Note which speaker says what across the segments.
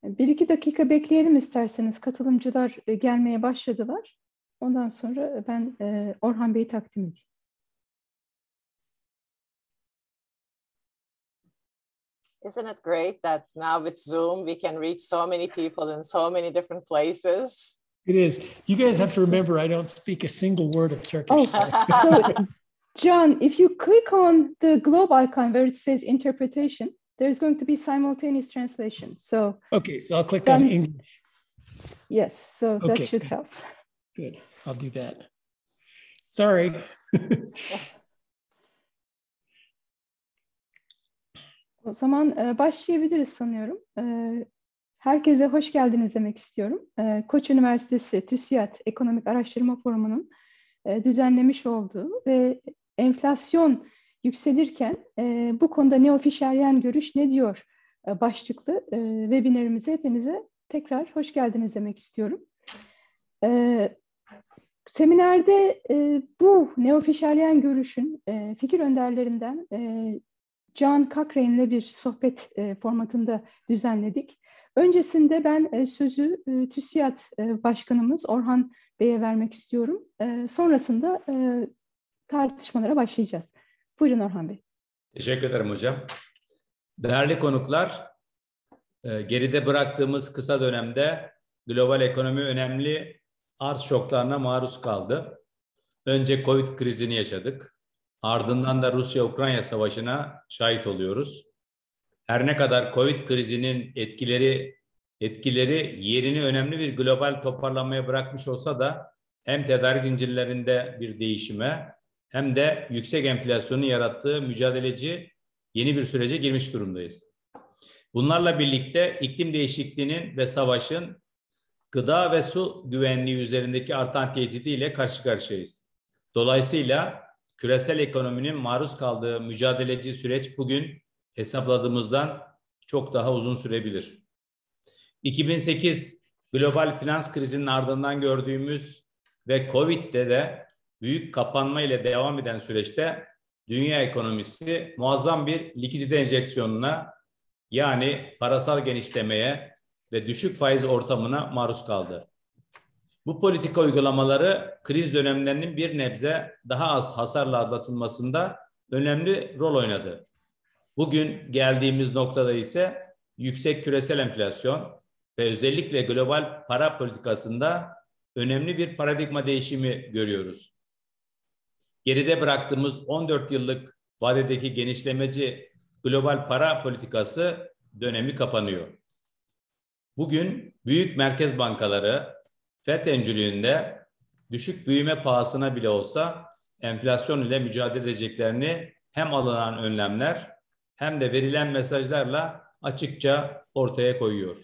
Speaker 1: Bir iki dakika bekleyelim isterseniz. Katılımcılar gelmeye başladılar. Ondan sonra ben Orhan Bey'i takdim edeyim.
Speaker 2: Isn't it great that now with Zoom we can reach so many people in so many different places?
Speaker 3: It is. You guys have to remember I don't speak a single word of Turkish.
Speaker 1: Oh, so John, if you click on the globe icon where it says interpretation, there's going to be simultaneous translation. So
Speaker 3: okay, so I'll click on English.
Speaker 1: Yes, so that
Speaker 3: okay,
Speaker 1: should
Speaker 3: good.
Speaker 1: help.
Speaker 3: Good, I'll do that. Sorry.
Speaker 1: O zaman başlayabiliriz sanıyorum. Herkese hoş geldiniz demek istiyorum. Koç Üniversitesi TÜSİAD Ekonomik Araştırma Forumu'nun düzenlemiş olduğu ve enflasyon yükselirken bu konuda Neo-Fisherian görüş ne diyor başlıklı webinarimize hepinize tekrar hoş geldiniz demek istiyorum. Seminerde bu Neo-Fisherian görüşün fikir önderlerinden John Cochrane'le bir sohbet formatında düzenledik. Öncesinde ben sözü TÜSİAD Başkanımız Orhan Bey'e vermek istiyorum. Sonrasında tartışmalara başlayacağız. Buyurun Orhan Bey.
Speaker 4: Teşekkür ederim hocam. Değerli konuklar, geride bıraktığımız kısa dönemde global ekonomi önemli arz şoklarına maruz kaldı. Önce Covid krizini yaşadık. Ardından da Rusya-Ukrayna savaşına şahit oluyoruz. Her ne kadar Covid krizinin etkileri yerini önemli bir global toparlanmaya bırakmış olsa da hem tedarik zincirlerinde bir değişime hem de yüksek enflasyonun yarattığı mücadeleci yeni bir sürece girmiş durumdayız. Bunlarla birlikte iklim değişikliğinin ve savaşın gıda ve su güvenliği üzerindeki artan tehdidiyle karşı karşıyayız. Dolayısıyla küresel ekonominin maruz kaldığı mücadeleci süreç bugün hesapladığımızdan çok daha uzun sürebilir. 2008 global finans krizinin ardından gördüğümüz ve Covid'de de büyük kapanma ile devam eden süreçte dünya ekonomisi muazzam bir likidite enjeksiyonuna, yani parasal genişlemeye ve düşük faiz ortamına maruz kaldı. Bu politika uygulamaları kriz dönemlerinin bir nebze daha az hasarla atlatılmasında önemli rol oynadı. Bugün geldiğimiz noktada ise yüksek küresel enflasyon ve özellikle global para politikasında önemli bir paradigma değişimi görüyoruz. Geride bıraktığımız 14 yıllık vadedeki genişlemeci global para politikası dönemi kapanıyor. Bugün büyük merkez bankaları FED öncülüğünde düşük büyüme pahasına bile olsa enflasyon ile mücadele edeceklerini hem alınan önlemler hem de verilen mesajlarla açıkça ortaya koyuyor.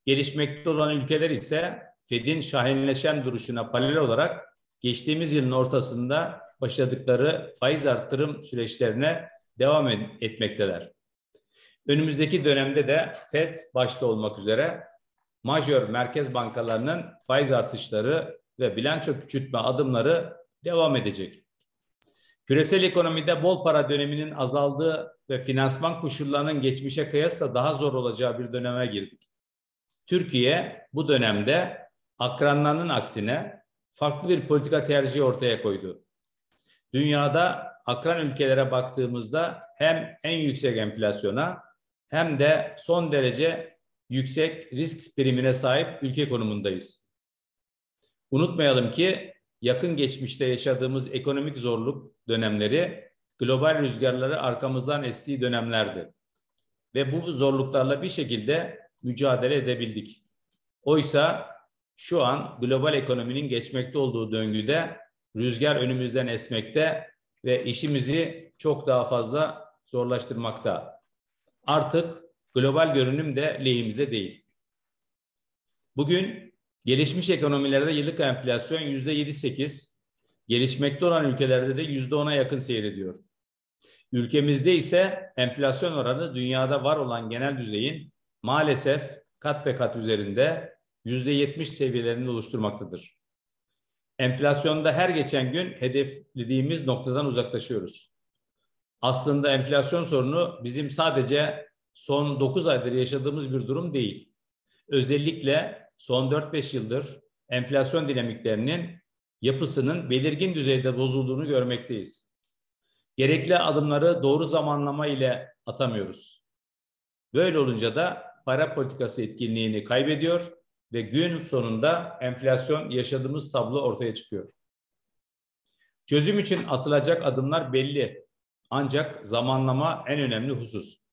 Speaker 4: Gelişmekte olan ülkeler ise FED'in şahinleşen duruşuna paralel olarak geçtiğimiz yılın ortasında başladıkları faiz arttırım süreçlerine devam etmekteler. Önümüzdeki dönemde de FED başta olmak üzere majör merkez bankalarının faiz artışları ve bilanço küçültme adımları devam edecek. Küresel ekonomide bol para döneminin azaldığı ve finansman koşullarının geçmişe kıyasla daha zor olacağı bir döneme girdik. Türkiye bu dönemde akranlarının aksine farklı bir politika tercihi ortaya koydu. Dünyada akran ülkelere baktığımızda hem en yüksek enflasyona hem de son derece yüksek risk primine sahip ülke konumundayız. Unutmayalım ki yakın geçmişte yaşadığımız ekonomik zorluk dönemleri global rüzgarları arkamızdan estiği dönemlerdi. Ve bu zorluklarla bir şekilde mücadele edebildik. Oysa şu an global ekonominin geçmekte olduğu döngüde rüzgar önümüzden esmekte ve işimizi çok daha fazla zorlaştırmakta. Artık global görünüm de lehimize değil. Bugün gelişmiş ekonomilerde yıllık enflasyon %7,8, gelişmekte olan ülkelerde de %10'a yakın seyrediyor. Ülkemizde ise enflasyon oranı dünyada var olan genel düzeyin maalesef kat be kat üzerinde %70 seviyelerini oluşturmaktadır. Enflasyonda her geçen gün hedeflediğimiz noktadan uzaklaşıyoruz. Aslında enflasyon sorunu bizim sadece son 9 aydır yaşadığımız bir durum değil. Özellikle son 4-5 yıldır enflasyon dinamiklerinin yapısının belirgin düzeyde bozulduğunu görmekteyiz. Gerekli adımları doğru zamanlama ile atamıyoruz. Böyle olunca da para politikası etkinliğini kaybediyor ve gün sonunda enflasyon yaşadığımız tablo ortaya çıkıyor. Çözüm için atılacak adımlar belli. Ancak zamanlama en önemli husus.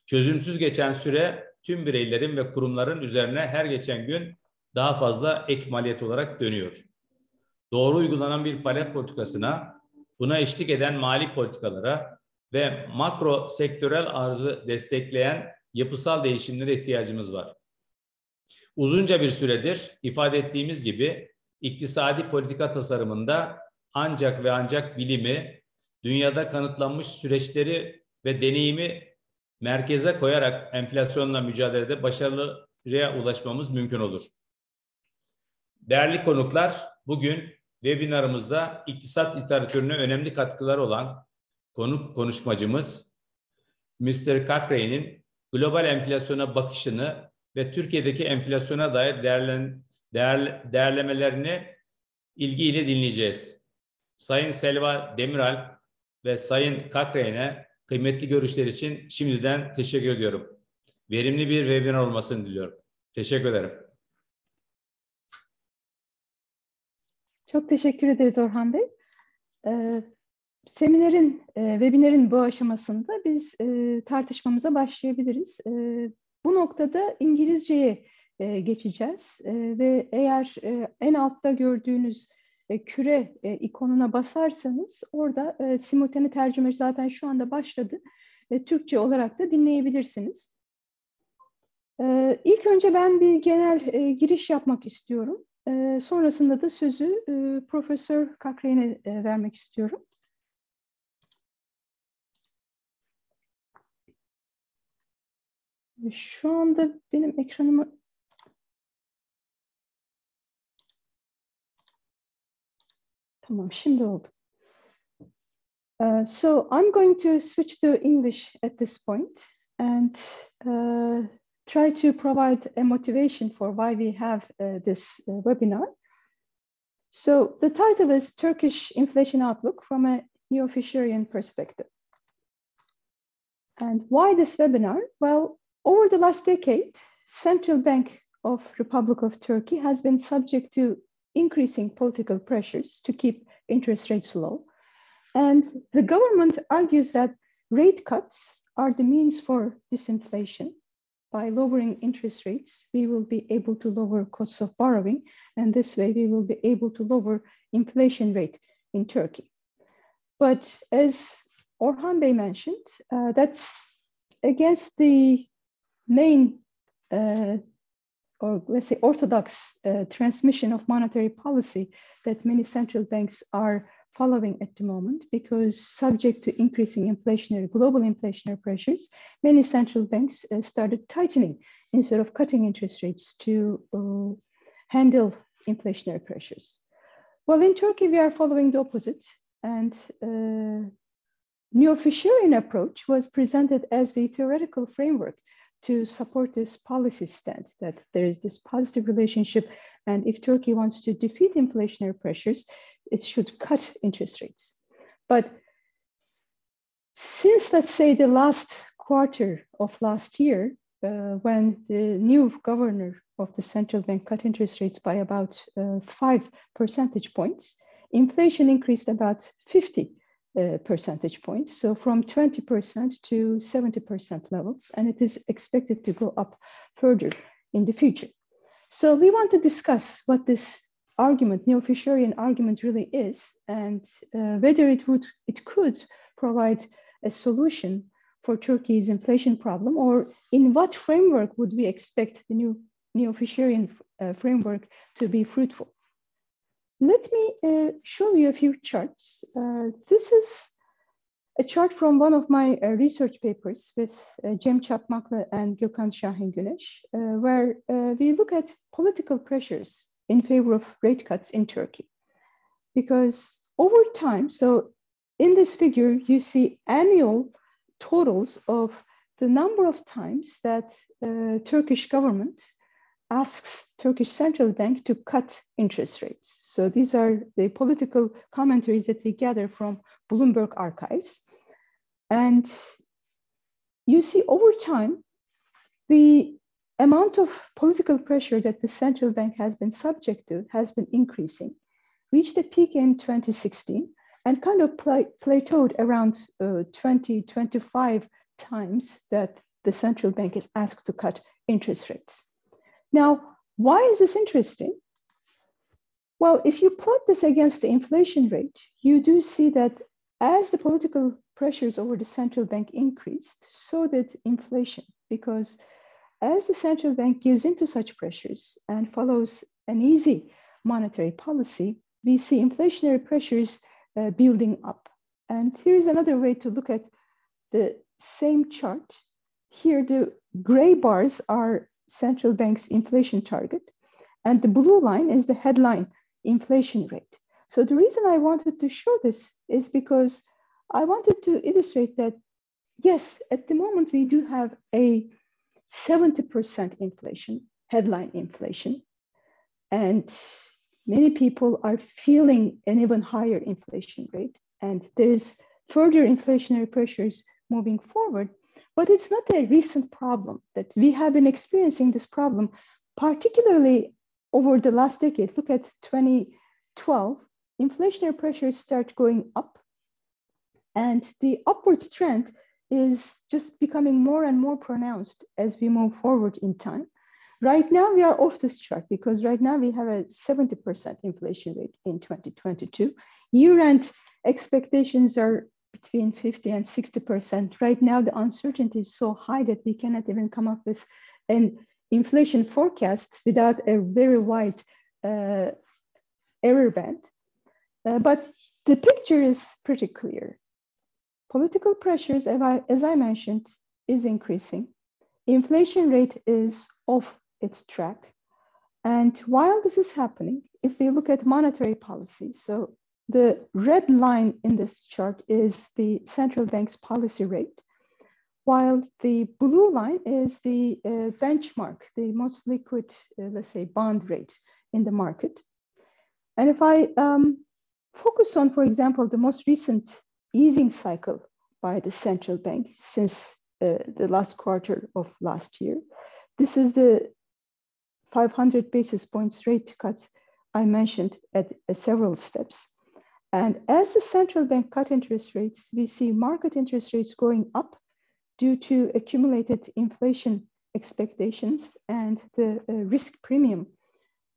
Speaker 4: Çözümsüz geçen süre tüm bireylerin ve kurumların üzerine her geçen gün daha fazla ek maliyet olarak dönüyor. Doğru uygulanan bir para politikasına, buna eşlik eden mali politikalara ve makro sektörel arzı destekleyen yapısal değişimlere ihtiyacımız var. Uzunca bir süredir ifade ettiğimiz gibi iktisadi politika tasarımında ancak ve ancak bilimi, dünyada kanıtlanmış süreçleri ve deneyimi merkeze koyarak enflasyonla mücadelede başarıya ulaşmamız mümkün olur. Değerli konuklar, bugün webinarımızda iktisat literatürüne önemli katkıları olan konuşmacımız Mr. Cochrane'in global enflasyona bakışını ve Türkiye'deki enflasyona dair değerlemelerini ilgiyle dinleyeceğiz. Sayın Selva Demiralp ve Sayın Cochrane'e kıymetli görüşler için şimdiden teşekkür ediyorum. Verimli bir webinar olmasını diliyorum. Teşekkür ederim.
Speaker 1: Çok teşekkür ederiz Orhan Bey. Webinarın bu aşamasında biz tartışmamıza başlayabiliriz. Bu noktada İngilizceye geçeceğiz ve eğer en altta gördüğünüz küre ikonuna basarsanız orada simultane tercüme zaten şu anda başladı. Türkçe olarak da dinleyebilirsiniz. İlk önce ben bir genel giriş yapmak istiyorum. Sonrasında da sözü Profesör Cochrane'e vermek istiyorum. Şu anda benim ekranımı... Tamam, şimdi oldu. So I'm going to switch to English at this point and try to provide a motivation for why we have this webinar. So the title is Turkish Inflation Outlook from a Neo-Fisherian Perspective. And why this webinar? Well, over the last decade, Central Bank of Republic of Turkey has been subject to increasing political pressures to keep interest rates low. And the government argues that rate cuts are the means for disinflation. By lowering interest rates, we will be able to lower costs of borrowing, and this way we will be able to lower inflation rate in Turkey. But as Orhan Bey mentioned, that's against the main, or let's say orthodox transmission of monetary policy that many central banks are following at the moment, because subject to increasing global inflationary pressures, many central banks started tightening instead of cutting interest rates to handle inflationary pressures. Well, in Turkey, we are following the opposite, and Neo-Fisherian approach was presented as the theoretical framework to support this policy stand, that there is this positive relationship, and if Turkey wants to defeat inflationary pressures, it should cut interest rates. But since, let's say, the last quarter of last year, when the new governor of the central bank cut interest rates by about 5 percentage points, inflation increased about 50 percentage points, so from 20% to 70% levels, and it is expected to go up further in the future. So we want to discuss what this argument, Neo-Fisherian argument, really is, and whether it could provide a solution for Turkey's inflation problem, or in what framework would we expect the new Neo-Fisherian framework to be fruitful. Let me show you a few charts. This is a chart from one of my research papers with Cem Çakmaklı and Gökhan Şahin Güneş, where we look at political pressures in favor of rate cuts in Turkey. Because over time, so in this figure, you see annual totals of the number of times that Turkish government asks Turkish Central Bank to cut interest rates. So these are the political commentaries that we gather from Bloomberg archives. And you see over time, the amount of political pressure that the central bank has been subject to has been increasing, reached a peak in 2016, and kind of plateaued around 20-25 times that the central bank is asked to cut interest rates. Now, why is this interesting? Well, if you plot this against the inflation rate, you do see that as the political pressures over the central bank increased, so did inflation, because as the central bank gives into such pressures and follows an easy monetary policy, we see inflationary pressures building up. And here's another way to look at the same chart. Here, the gray bars are central bank's inflation target, and the blue line is the headline inflation rate. So the reason I wanted to show this is because I wanted to illustrate that, yes, at the moment we do have a 70% inflation, headline inflation, and many people are feeling an even higher inflation rate, and there is further inflationary pressures moving forward. But it's not a recent problem, that we have been experiencing this problem, particularly over the last decade. Look at 2012, inflationary pressures start going up, and the upward trend is just becoming more and more pronounced as we move forward in time. Right now, we are off this chart because right now we have a 70% inflation rate in 2022. Year-end expectations are between 50 and 60%. Right now, the uncertainty is so high that we cannot even come up with an inflation forecast without a very wide error band. But the picture is pretty clear. Political pressures, as I mentioned, is increasing. Inflation rate is off its track. And while this is happening, if we look at monetary policy, so the red line in this chart is the central bank's policy rate, while the blue line is the benchmark, the most liquid, let's say, bond rate in the market. And if I focus on, for example, the most recent easing cycle by the central bank since the last quarter of last year, this is the 500 basis points rate cut I mentioned at several steps. And as the central bank cut interest rates, we see market interest rates going up due to accumulated inflation expectations and the risk premium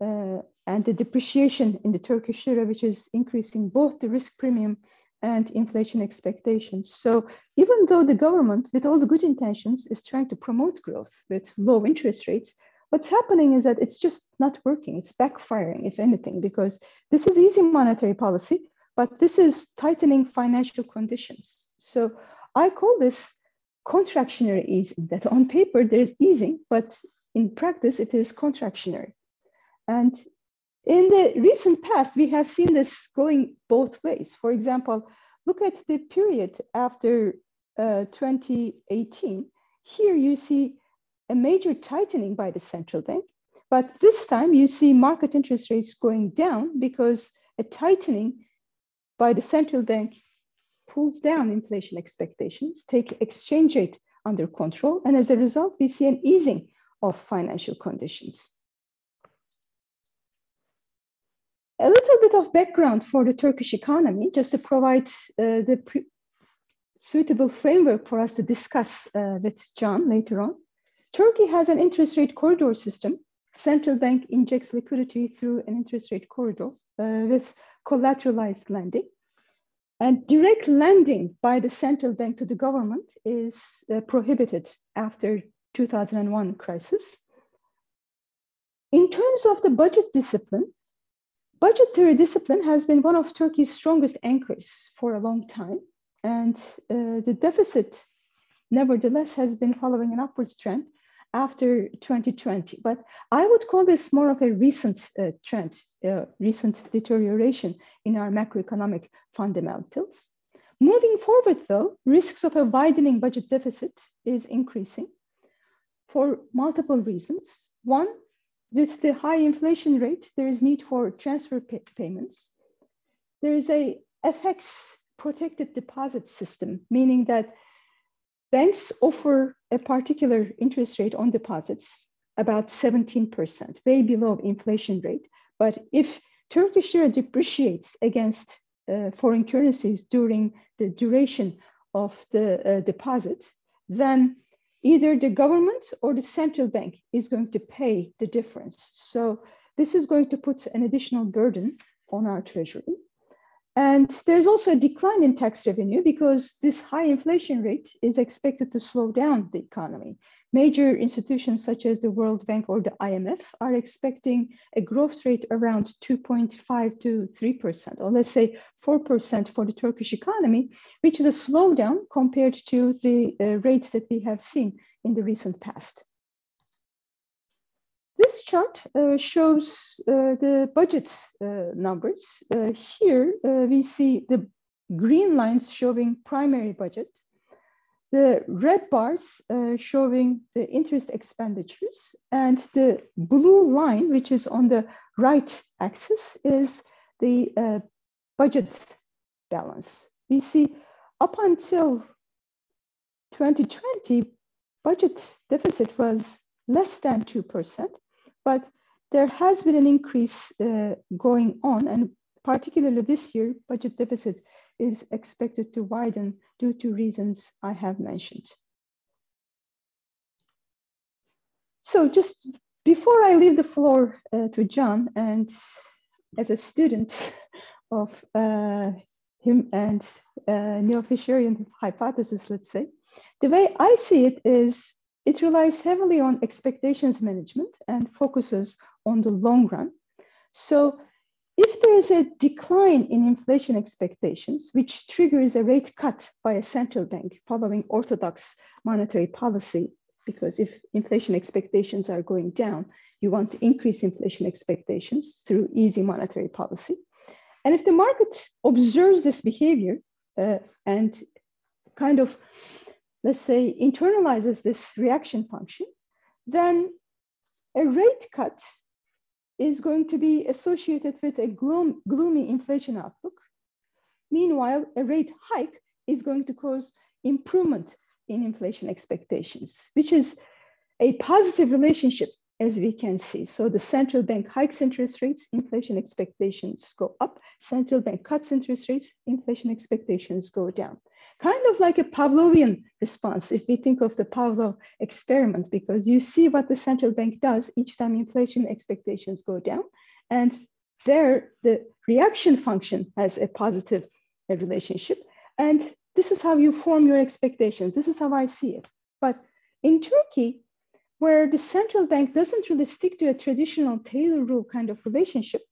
Speaker 1: and the depreciation in the Turkish lira, which is increasing both the risk premium and inflation expectations. So even though the government, with all the good intentions, is trying to promote growth with low interest rates, what's happening is that it's just not working. It's backfiring, if anything, because this is easy monetary policy, but this is tightening financial conditions. So I call this contractionary easing, that on paper there is easing, but in practice it is contractionary. And in the recent past, we have seen this going both ways. For example, look at the period after 2018. Here you see a major tightening by the central bank, but this time you see market interest rates going down because a tightening by the central bank pulls down inflation expectations, take exchange rate under control, and as a result, we see an easing of financial conditions. A little bit of background for the Turkish economy, just to provide the suitable framework for us to discuss with John later on. Turkey has an interest rate corridor system. Central bank injects liquidity through an interest rate corridor with collateralized lending. And direct lending by the central bank to the government is prohibited after 2001 crisis. In terms of the budget discipline, budgetary discipline has been one of Turkey's strongest anchors for a long time. And the deficit, nevertheless, has been following an upwards trend after 2020. But I would call this more of a recent trend, recent deterioration in our macroeconomic fundamentals. Moving forward, though, risks of a widening budget deficit is increasing for multiple reasons. One, with the high inflation rate, there is need for transfer payments. There is a FX protected deposit system, meaning that banks offer a particular interest rate on deposits, about 17%, way below inflation rate. But if Turkish lira depreciates against foreign currencies during the duration of the deposit, then either the government or the central bank is going to pay the difference. So this is going to put an additional burden on our treasury. And there's also a decline in tax revenue because this high inflation rate is expected to slow down the economy. Major institutions such as the World Bank or the IMF are expecting a growth rate around 2.5 to 3%, or let's say 4% for the Turkish economy, which is a slowdown compared to the rates that we have seen in the recent past. This chart shows the budget numbers. Here we see the green lines showing primary budget, the red bars showing the interest expenditures, and the blue line, which is on the right axis, is the budget balance. We see up until 2020, budget deficit was less than 2%, but there has been an increase going on, and particularly this year, budget deficit is expected to widen due to reasons I have mentioned. So just before I leave the floor to John, and as a student of him and Neo-Fisherian hypothesis, let's say, the way I see it is it relies heavily on expectations management and focuses on the long run. So if there is a decline in inflation expectations, which triggers a rate cut by a central bank following orthodox monetary policy, because if inflation expectations are going down, you want to increase inflation expectations through easy monetary policy. And if the market observes this behavior and kind of, let's say, internalizes this reaction function, then a rate cut is going to be associated with a gloomy inflation outlook. Meanwhile, a rate hike is going to cause improvement in inflation expectations, which is a positive relationship, as we can see. So the central bank hikes interest rates, inflation expectations go up. Central bank cuts interest rates, inflation expectations go down. Kind of like a Pavlovian response, if we think of the Pavlov experiment, because you see what the central bank does each time inflation expectations go down. And there, the reaction function has a positive relationship. And this is how you form your expectations. This is how I see it. But in Turkey, where the central bank doesn't really stick to a traditional Taylor rule kind of relationship,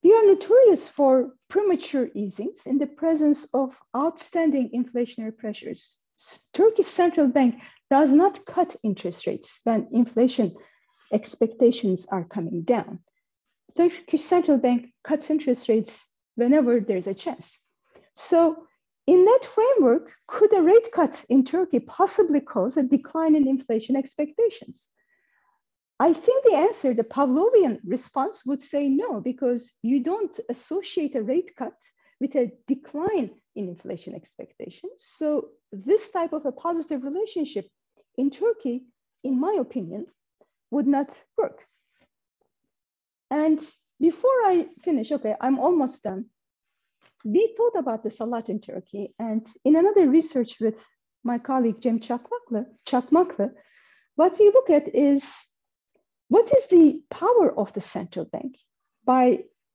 Speaker 1: we are notorious for premature easings in the presence of outstanding inflationary pressures. Turkish central bank does not cut interest rates when inflation expectations are coming down. Turkish central bank cuts interest rates whenever there's a chance. So in that framework, could a rate cut in Turkey possibly cause a decline in inflation expectations? I think the answer, the Pavlovian response, would say no, because you don't associate a rate cut with a decline in inflation expectations. So this type of a positive relationship in Turkey, in my opinion, would not work. And before I finish, okay, I'm almost done. We thought about this a lot in Turkey, and in another research with my colleague Cem Çakmaklı, what we look at is what is the power of the central bank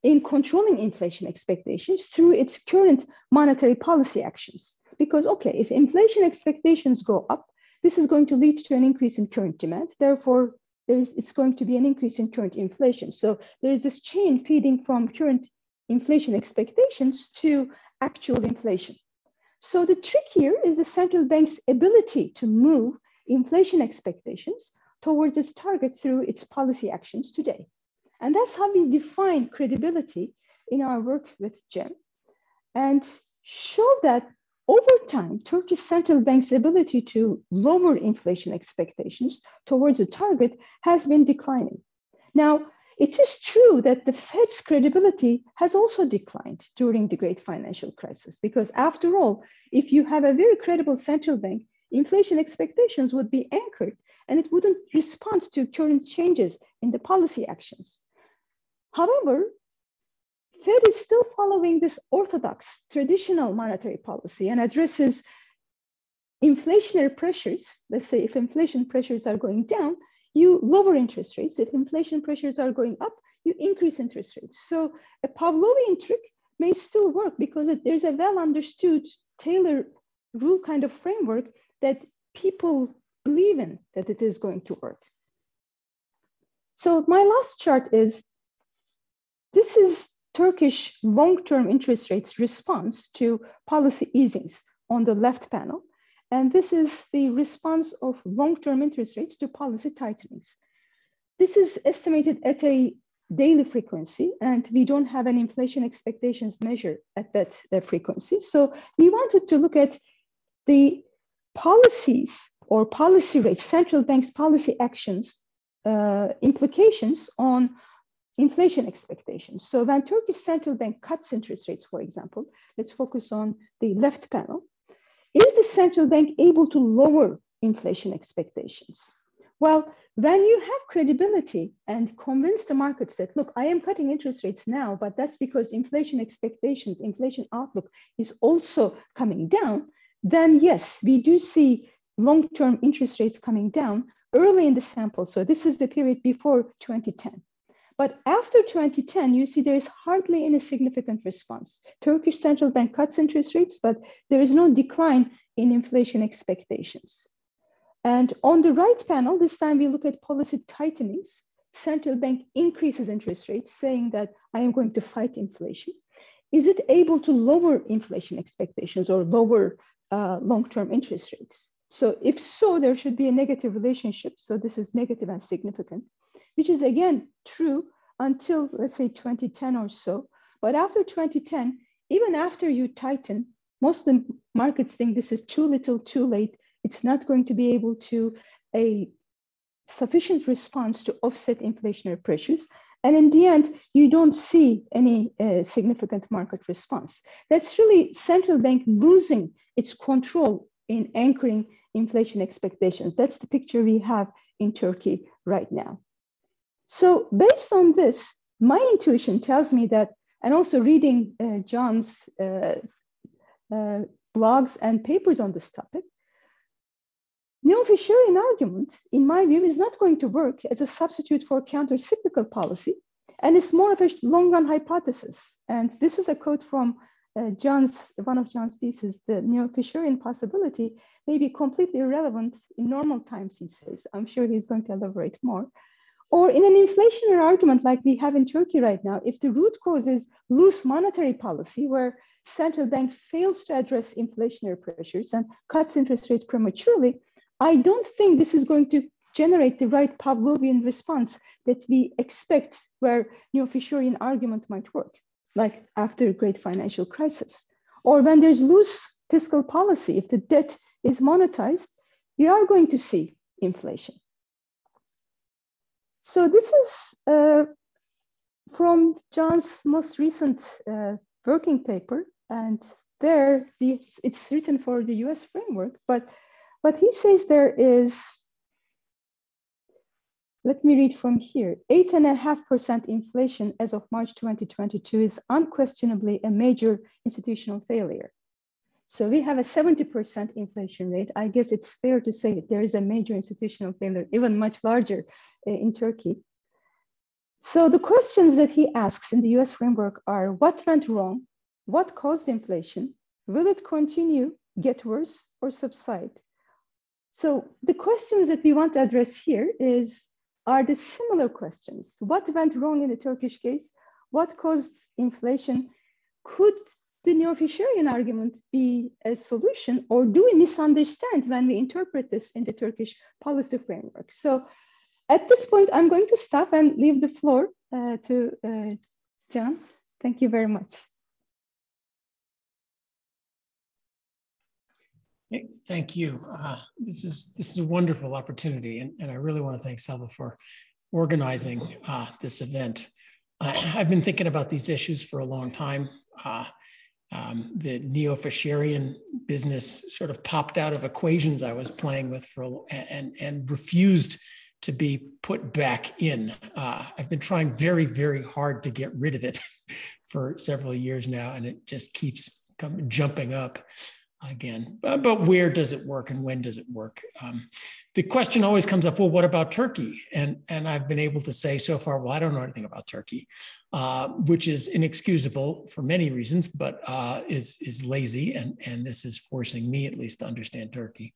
Speaker 1: in controlling inflation expectations through its current monetary policy actions? Because, okay, if inflation expectations go up, this is going to lead to an increase in current demand. Therefore, it's going to be an increase in current inflation. So there is this chain feeding from current inflation expectations to actual inflation. So the trick here is the central bank's ability to move inflation expectations towards its target through its policy actions today. And that's how we define credibility in our work with Cem. And show that over time, Turkish central bank's ability to lower inflation expectations towards a target has been declining. Now, it is true that the Fed's credibility has also declined during the great financial crisis, because after all, if you have a very credible central bank, inflation expectations would be anchored and it wouldn't respond to current changes in the policy actions. However, Fed is still following this orthodox traditional monetary policy and addresses inflationary pressures. Let's say if inflation pressures are going down, you lower interest rates. If inflation pressures are going up, you increase interest rates. So a Pavlovian trick may still work because there's a well understood Taylor rule kind of framework that people believe in, that it is going to work. So my last chart is, this is Turkish long-term interest rates response to policy easings on the left panel. And this is the response of long-term interest rates to policy tightenings. This is estimated at a daily frequency, and we don't have an inflation expectations measure at that frequency. So we wanted to look at the policies or policy rates, central bank's policy actions, implications on inflation expectations. So when Turkish central bank cuts interest rates, for example, let's focus on the left panel. Is the central bank able to lower inflation expectations? Well, when you have credibility and convince the markets that, look, I am cutting interest rates now, but that's because inflation expectations, inflation outlook is also coming down, then yes, we do see long-term interest rates coming down early in the sample. So this is the period before 2010. But after 2010, you see there is hardly any significant response. Turkish central bank cuts interest rates, but there is no decline in inflation expectations. And on the right panel, this time we look at policy tightenings. Central bank increases interest rates, saying that I am going to fight inflation. Is it able to lower inflation expectations or lower long-term interest rates? So if so, there should be a negative relationship. So this is negative and significant, which is again true until, let's say, 2010 or so. But after 2010, even after you tighten, most of the markets think this is too little, too late. It's not going to be able to a sufficient response to offset inflationary pressures. And in the end, you don't see any significant market response. That's really central bank losing its control in anchoring inflation expectations. That's the picture we have in Turkey right now. So based on this, my intuition tells me that, and also reading John's blogs and papers on this topic, Neo-Fisherian argument, in my view, is not going to work as a substitute for counter-cyclical policy, and it's more of a long-run hypothesis. And this is a quote from one of John's pieces: the Neo-Fisherian possibility may be completely irrelevant in normal times, he says. I'm sure he's going to elaborate more. Or in an inflationary argument like we have in Turkey right now, if the root cause is loose monetary policy, where central bank fails to address inflationary pressures and cuts interest rates prematurely, I don't think this is going to generate the right Pavlovian response that we expect where Neo-Fisherian argument might work, like after a great financial crisis. Or when there's loose fiscal policy, if the debt is monetized, we are going to see inflation. So this is from John's most recent working paper, and there it's written for the US framework, but what he says there is, let me read from here, 8.5% inflation as of March 2022 is unquestionably a major institutional failure. So we have a 70% inflation rate. I guess it's fair to say there is a major institutional failure, even much larger in Turkey. So the questions that he asks in the US framework are: what went wrong? What caused inflation? Will it continue, get worse, or subside? So the questions that we want to address here are the similar questions. What went wrong in the Turkish case? What caused inflation? Could the Neo-Fisherian argument be a solution, or do we misunderstand when we interpret this in the Turkish policy framework? So at this point, I'm going to stop and leave the floor to John. Thank you very much.
Speaker 3: Thank you. This is a wonderful opportunity, and I really want to thank Selva for organizing this event. I've been thinking about these issues for a long time. The Neo-Fisherian business sort of popped out of equations I was playing with and refused to be put back in. I've been trying very, very hard to get rid of it for several years now, and it just keeps jumping up again. But where does it work and when does it work? The question always comes up, well, what about Turkey? And I've been able to say so far, well, I don't know anything about Turkey, which is inexcusable for many reasons, but is lazy. And this is forcing me at least to understand Turkey.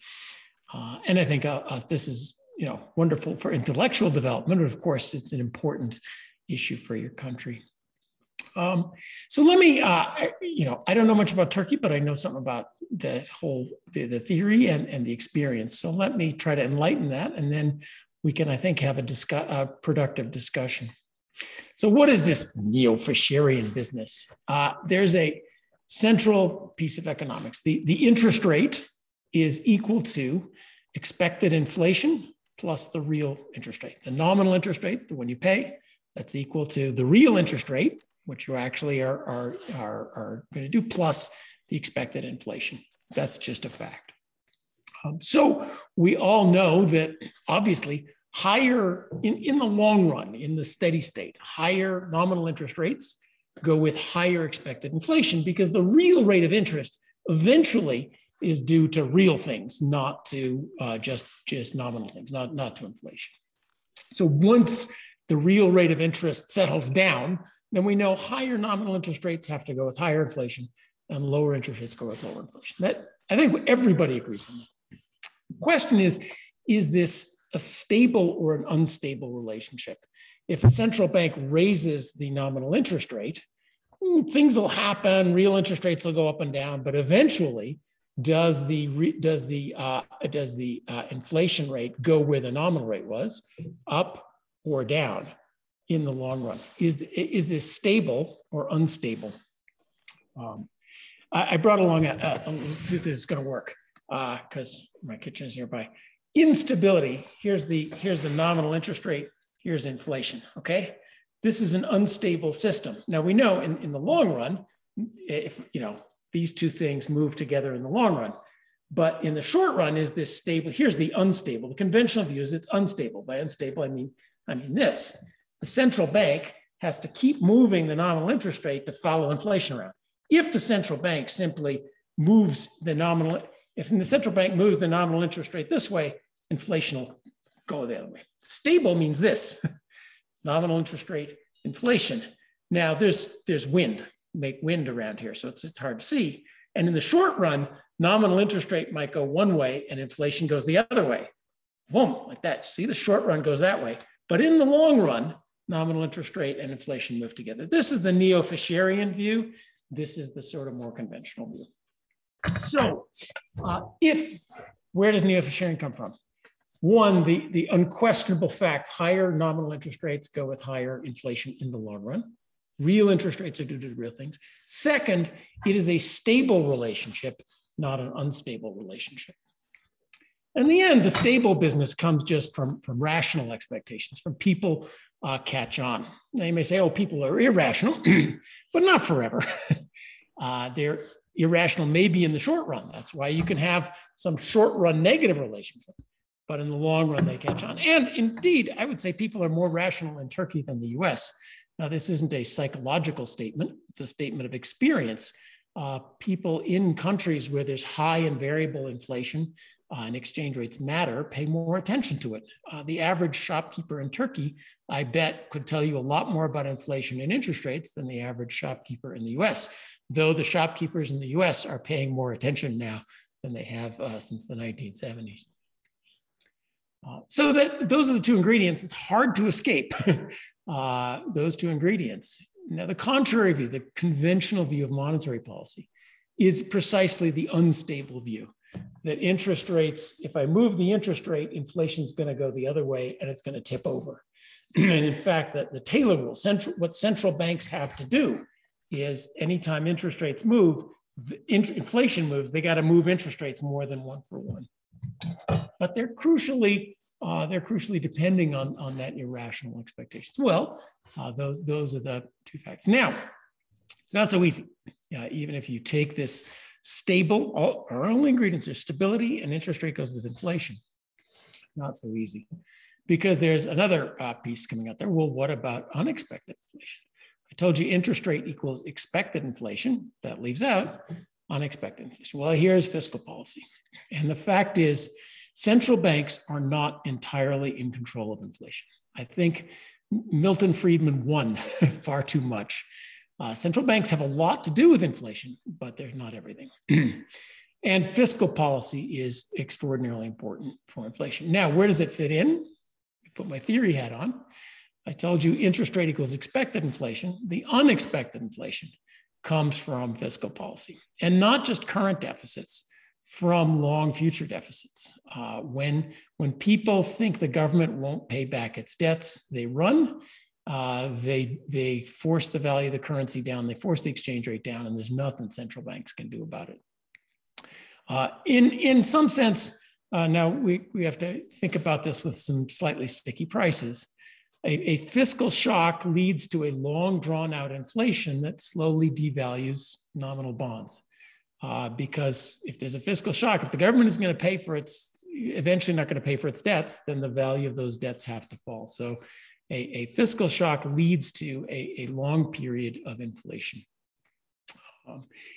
Speaker 3: And I think this is wonderful for intellectual development. Of course, it's an important issue for your country. So let me, I don't know much about Turkey, but I know something about the whole, the theory and the experience. So let me try to enlighten that, and then we can, I think, have a productive discussion. So what is this Neo-Fisherian business? There's a central piece of economics. The interest rate is equal to expected inflation plus the real interest rate. The nominal interest rate, the one you pay, that's equal to the real interest rate, which you actually are going to do, plus the expected inflation. That's just a fact. So we all know that obviously higher, in the long run, in the steady state, higher nominal interest rates go with higher expected inflation, because the real rate of interest eventually is due to real things, not to just nominal things, not to inflation. So once the real rate of interest settles down, then we know higher nominal interest rates have to go with higher inflation, and lower interest rates go with lower inflation. That, I think everybody agrees on that. The question is this a stable or an unstable relationship? If a central bank raises the nominal interest rate, things will happen, real interest rates will go up and down, but eventually, does the inflation rate go where the nominal rate was, up or down in the long run? Is this stable or unstable? I brought along let's see if this is going to work, because my kitchen is nearby. Instability. Here's the nominal interest rate. Here's inflation. Okay, this is an unstable system. Now we know in the long run, if these two things move together in the long run, but in the short run, is this stable? Here's the unstable. The conventional view is it's unstable. By unstable, I mean this. The central bank has to keep moving the nominal interest rate to follow inflation around. If the central bank simply moves the nominal, if the central bank moves the nominal interest rate this way, inflation will go the other way. Stable means this: nominal interest rate, inflation. Now there's wind, make wind around here, so it's hard to see. And in the short run, nominal interest rate might go one way and inflation goes the other way. Boom, like that. See, the short run goes that way. But in the long run, nominal interest rate and inflation move together. This is the Neo-Fisherian view. This is the sort of more conventional view. So where does Neo-Fisherian come from? One, the unquestionable fact, higher nominal interest rates go with higher inflation in the long run. Real interest rates are due to real things. Second, it is a stable relationship, not an unstable relationship. In the end, the stable business comes just from rational expectations, from people catch on. Now you may say, oh, people are irrational, but not forever. They're irrational maybe in the short run. That's why you can have some short run negative relationship, but in the long run, they catch on. And indeed, I would say people are more rational in Turkey than the US. Now, this isn't a psychological statement. It's a statement of experience. People in countries where there's high and variable inflation and exchange rates matter, pay more attention to it. The average shopkeeper in Turkey, I bet, could tell you a lot more about inflation and interest rates than the average shopkeeper in the US, though the shopkeepers in the US are paying more attention now than they have since the 1970s. So those are the two ingredients. It's hard to escape those two ingredients. Now, the contrary view, the conventional view of monetary policy, is precisely the unstable view, that interest rates, if I move the interest rate, inflation is going to go the other way and it's going to tip over. And in fact, the Taylor rule, what central banks have to do is anytime interest rates move, inflation moves, they got to move interest rates more than 1 for 1. But they're crucially depending on that irrational expectations. Well, those are the two facts. Now, it's not so easy. Even if you take this stable, our only ingredients are stability and interest rate goes with inflation. It's not so easy because there's another piece coming out there. Well, what about unexpected inflation? I told you interest rate equals expected inflation. That leaves out unexpected inflation. Well, here's fiscal policy. And the fact is, central banks are not entirely in control of inflation. I think Milton Friedman won far too much. Central banks have a lot to do with inflation, but they're not everything. And fiscal policy is extraordinarily important for inflation. Now, where does it fit in? I put my theory hat on. I told you interest rate equals expected inflation. The unexpected inflation comes from fiscal policy, and not just current deficits, from long future deficits. When people think the government won't pay back its debts, they run. They force the value of the currency down, they force the exchange rate down, and there's nothing central banks can do about it. In some sense, now we have to think about this with some slightly sticky prices. A fiscal shock leads to a long drawn out inflation that slowly devalues nominal bonds. Because if there's a fiscal shock, if the government is going to pay for its, eventually not going to pay for its debts, then the value of those debts have to fall. So a fiscal shock leads to a long period of inflation.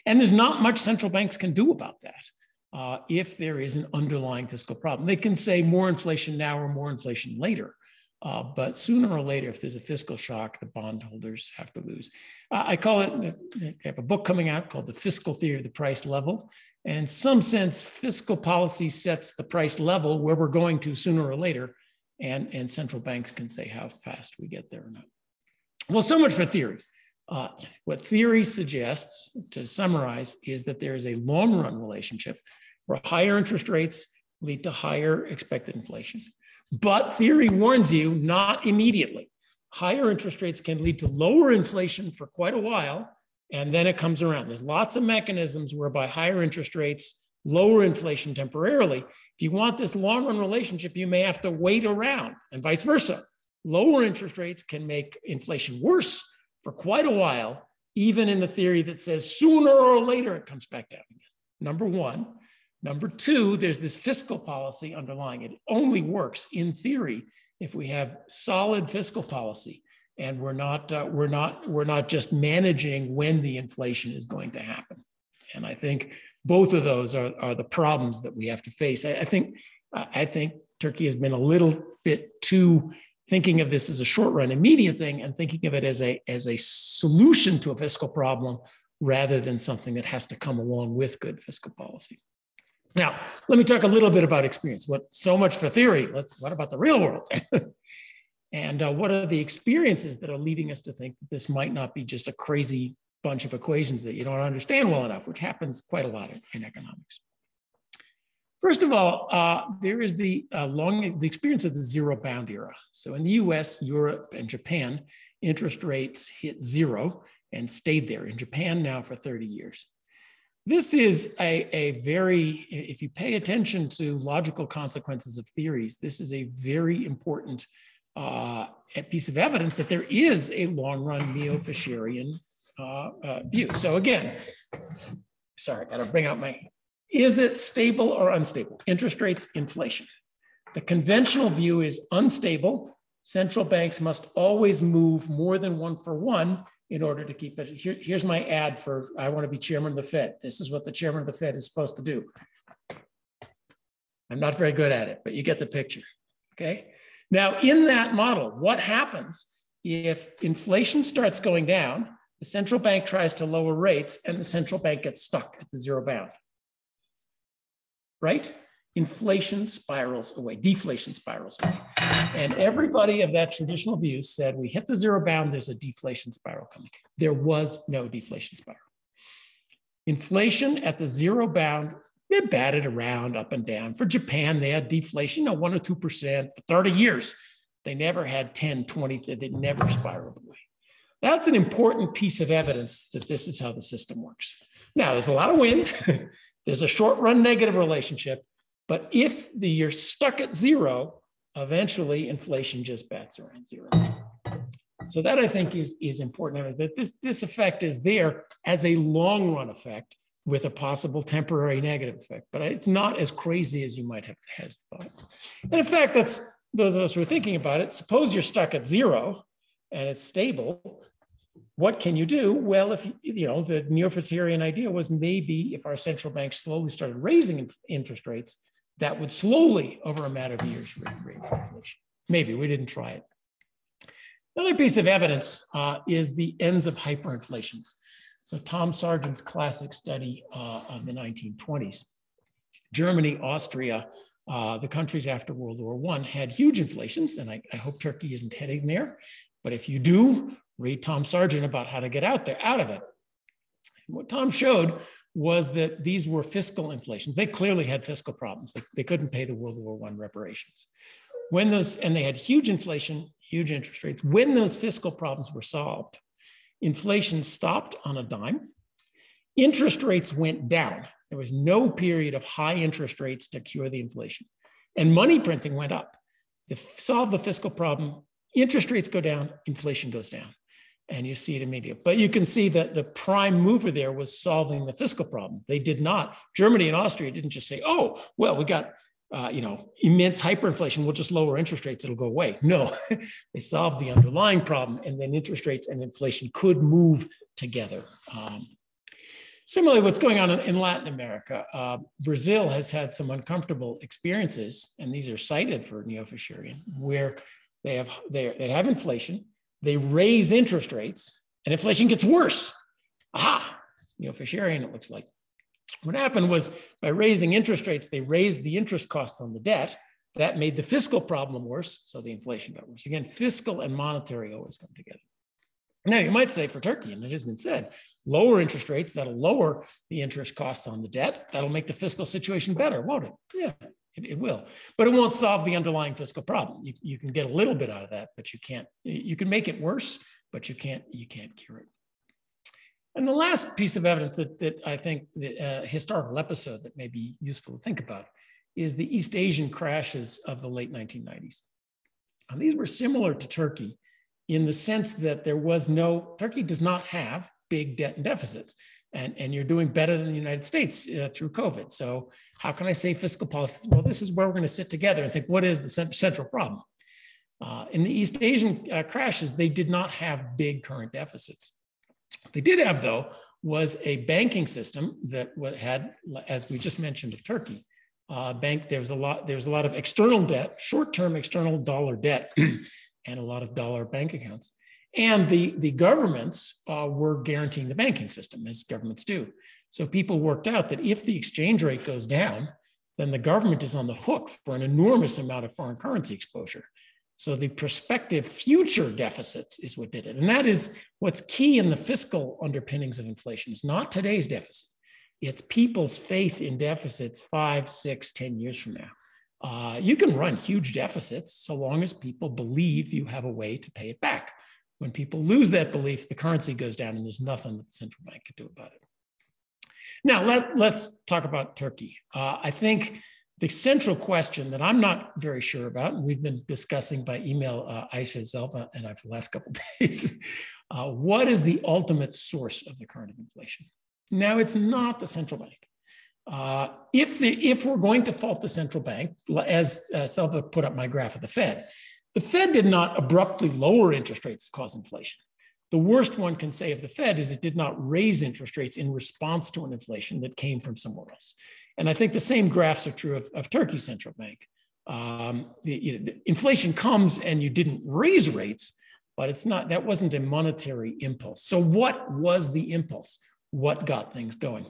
Speaker 3: And there's not much central banks can do about that if there is an underlying fiscal problem. They can say more inflation now or more inflation later. But sooner or later, if there's a fiscal shock, the bondholders have to lose. I call it, I have a book coming out called The Fiscal Theory of the Price Level. And in some sense, fiscal policy sets the price level where we're going to sooner or later. And central banks can say how fast we get there or not. Well, so much for theory. What theory suggests, to summarize, is that there is a long run relationship where higher interest rates lead to higher expected inflation. But theory warns you not immediately. Higher interest rates can lead to lower inflation for quite a while, and then it comes around. There's lots of mechanisms whereby higher interest rates lower inflation temporarily. If you want this long run relationship, you may have to wait around, and vice versa. Lower interest rates can make inflation worse for quite a while, even in the theory that says sooner or later it comes back down again. Number one. Number two, there's this fiscal policy underlying it. It only works in theory if we have solid fiscal policy and we're not just managing when the inflation is going to happen. And I think both of those are the problems that we have to face. I think Turkey has been a little bit too thinking of this as a short run immediate thing and thinking of it as a solution to a fiscal problem rather than something that has to come along with good fiscal policy. Now, let me talk a little bit about experience. So much for theory. What about the real world? And what are the experiences that are leading us to think that this might not be just a crazy bunch of equations that you don't understand well enough, which happens quite a lot in economics. First of all, there is the experience of the zero bound era. So in the US, Europe, and Japan, interest rates hit zero and stayed there. In Japan now for 30 years. This is a very, if you pay attention to logical consequences of theories, this is a very important piece of evidence that there is a long-run Neo-Fisherian view. So again, sorry, I gotta bring out is it stable or unstable? Interest rates, inflation. The conventional view is unstable. Central banks must always move more than 1 for 1 in order to keep it. Here's my ad for, I want to be chairman of the Fed. This is what the chairman of the Fed is supposed to do. I'm not very good at it, but you get the picture, okay? Now, in that model, what happens if inflation starts going down, the central bank tries to lower rates, and the central bank gets stuck at the zero bound, right? Inflation spirals away, deflation spirals away. And everybody of that traditional view said, we hit the zero bound, there's a deflation spiral coming. There was no deflation spiral. Inflation at the zero bound, it batted around up and down. For Japan, they had deflation, 1 or 2% for 30 years. They never had 10, 20, they never spiraled away. That's an important piece of evidence that this is how the system works. Now, there's a lot of wind. There's a short run negative relationship. But if you're stuck at zero, eventually inflation just bats around zero. So that I think is important, that this effect is there as a long run effect with a possible temporary negative effect, but it's not as crazy as you might have thought. And in fact, that's those of us who are thinking about it. Suppose you're stuck at zero and it's stable. What can you do? Well, if you know, the Neo-Fisherian idea was maybe if our central bank slowly started raising interest rates, that would slowly, over a matter of years, raise inflation. Maybe we didn't try it. Another piece of evidence is the ends of hyperinflations. So Tom Sargent's classic study of the 1920s. Germany, Austria, the countries after World War I had huge inflations, and I hope Turkey isn't heading there. But if you do, read Tom Sargent about how to get out of it. And what Tom showed was that these were fiscal inflations. They clearly had fiscal problems. They couldn't pay the World War I reparations. And they had huge inflation, huge interest rates. When those fiscal problems were solved, inflation stopped on a dime. Interest rates went down. There was no period of high interest rates to cure the inflation. And money printing went up. To solve the fiscal problem, interest rates go down, inflation goes down. And you see it immediately. But you can see that the prime mover there was solving the fiscal problem. They did not. Germany and Austria didn't just say, oh, well, we got immense hyperinflation, we'll just lower interest rates, it'll go away. No, they solved the underlying problem, and then interest rates and inflation could move together. Similarly, what's going on in Latin America, Brazil has had some uncomfortable experiences, and these are cited for Neo-Fisherian, where they have inflation, they raise interest rates, and inflation gets worse. Aha, Neo-Fisherian, it looks like. What happened was by raising interest rates, they raised the interest costs on the debt. That made the fiscal problem worse, so the inflation got worse. Again, fiscal and monetary always come together. Now, you might say for Turkey, and it has been said, lower interest rates, that'll lower the interest costs on the debt. That'll make the fiscal situation better, won't it? Yeah, it will. But it won't solve the underlying fiscal problem. You can get a little bit out of that, but you can't. You can make it worse, but you can't cure it. And the last piece of evidence that I think the historical episode that may be useful to think about is the East Asian crashes of the late 1990s. And these were similar to Turkey in the sense that Turkey does not have big debt and deficits. And you're doing better than the United States through COVID. So how can I say fiscal policy? Well, this is where we're going to sit together and think, what is the central problem? In the East Asian crashes, they did not have big current deficits. What they did have, though, was a banking system that had, as we just mentioned of Turkey, there's a lot of external debt, short-term external dollar debt, and a lot of dollar bank accounts. And the governments were guaranteeing the banking system, as governments do. So people worked out that if the exchange rate goes down, then the government is on the hook for an enormous amount of foreign currency exposure. So the prospective future deficits is what did it. And that is what's key in the fiscal underpinnings of inflation. It's not today's deficit. It's people's faith in deficits 5, 6, 10 years from now. You can run huge deficits so long as people believe you have a way to pay it back. When people lose that belief, the currency goes down and there's nothing that the central bank can do about it. Now, let's talk about Turkey. I think the central question that I'm not very sure about, and we've been discussing by email, Aisha Zelva and I for the last couple of days, what is the ultimate source of the current of inflation? Now, it's not the central bank. If we're going to fault the central bank, as Zelva put up my graph of the Fed did not abruptly lower interest rates to cause inflation. The worst one can say of the Fed is it did not raise interest rates in response to an inflation that came from somewhere else. And I think the same graphs are true of Turkey's central bank. The inflation comes and you didn't raise rates, but that wasn't a monetary impulse. So what was the impulse? What got things going?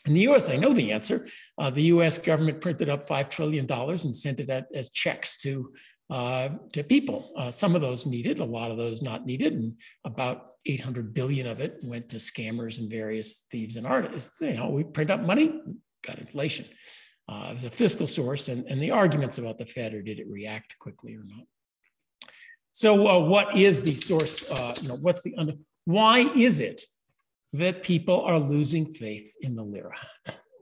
Speaker 3: In the US, I know the answer. The US government printed up $5 trillion and sent it out as checks to people. Some of those needed, a lot of those not needed, and about 800 billion of it went to scammers and various thieves and artists. We print up money, got inflation. It was a fiscal source, and the arguments about the Fed, or did it react quickly or not? So what is the source? Why is it that people are losing faith in the lira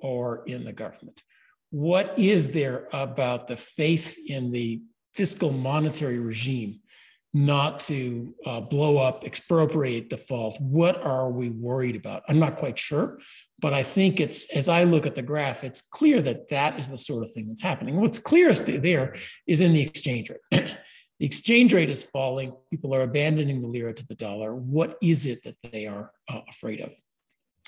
Speaker 3: or in the government. What is there about the faith in the fiscal monetary regime not to blow up, expropriate, default? What are we worried about? I'm not quite sure, but I think it's, as I look at the graph, it's clear that that is the sort of thing that's happening. What's clearest there is in the exchange rate. The exchange rate is falling. People are abandoning the lira to the dollar. What is it that they are afraid of?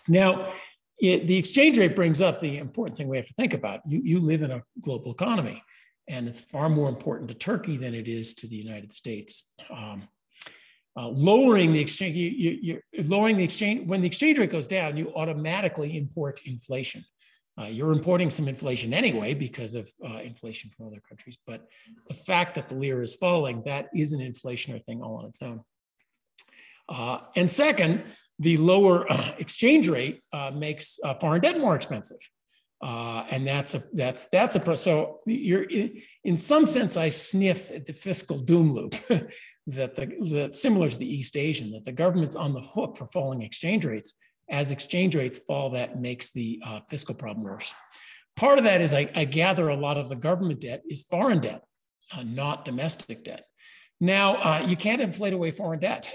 Speaker 3: Now, the exchange rate brings up the important thing we have to think about. You live in a global economy, and it's far more important to Turkey than it is to the United States. Lowering the exchange, when the exchange rate goes down, you automatically import inflation. You're importing some inflation anyway because of inflation from other countries, but the fact that the lira is falling, that is an inflationary thing all on its own. And second, the lower exchange rate makes foreign debt more expensive. And so you're in some sense, I sniff at the fiscal doom loop that's similar to the East Asian, that the government's on the hook for falling exchange rates. As exchange rates fall, that makes the fiscal problem worse. Part of that is I gather a lot of the government debt is foreign debt, not domestic debt. Now, you can't inflate away foreign debt.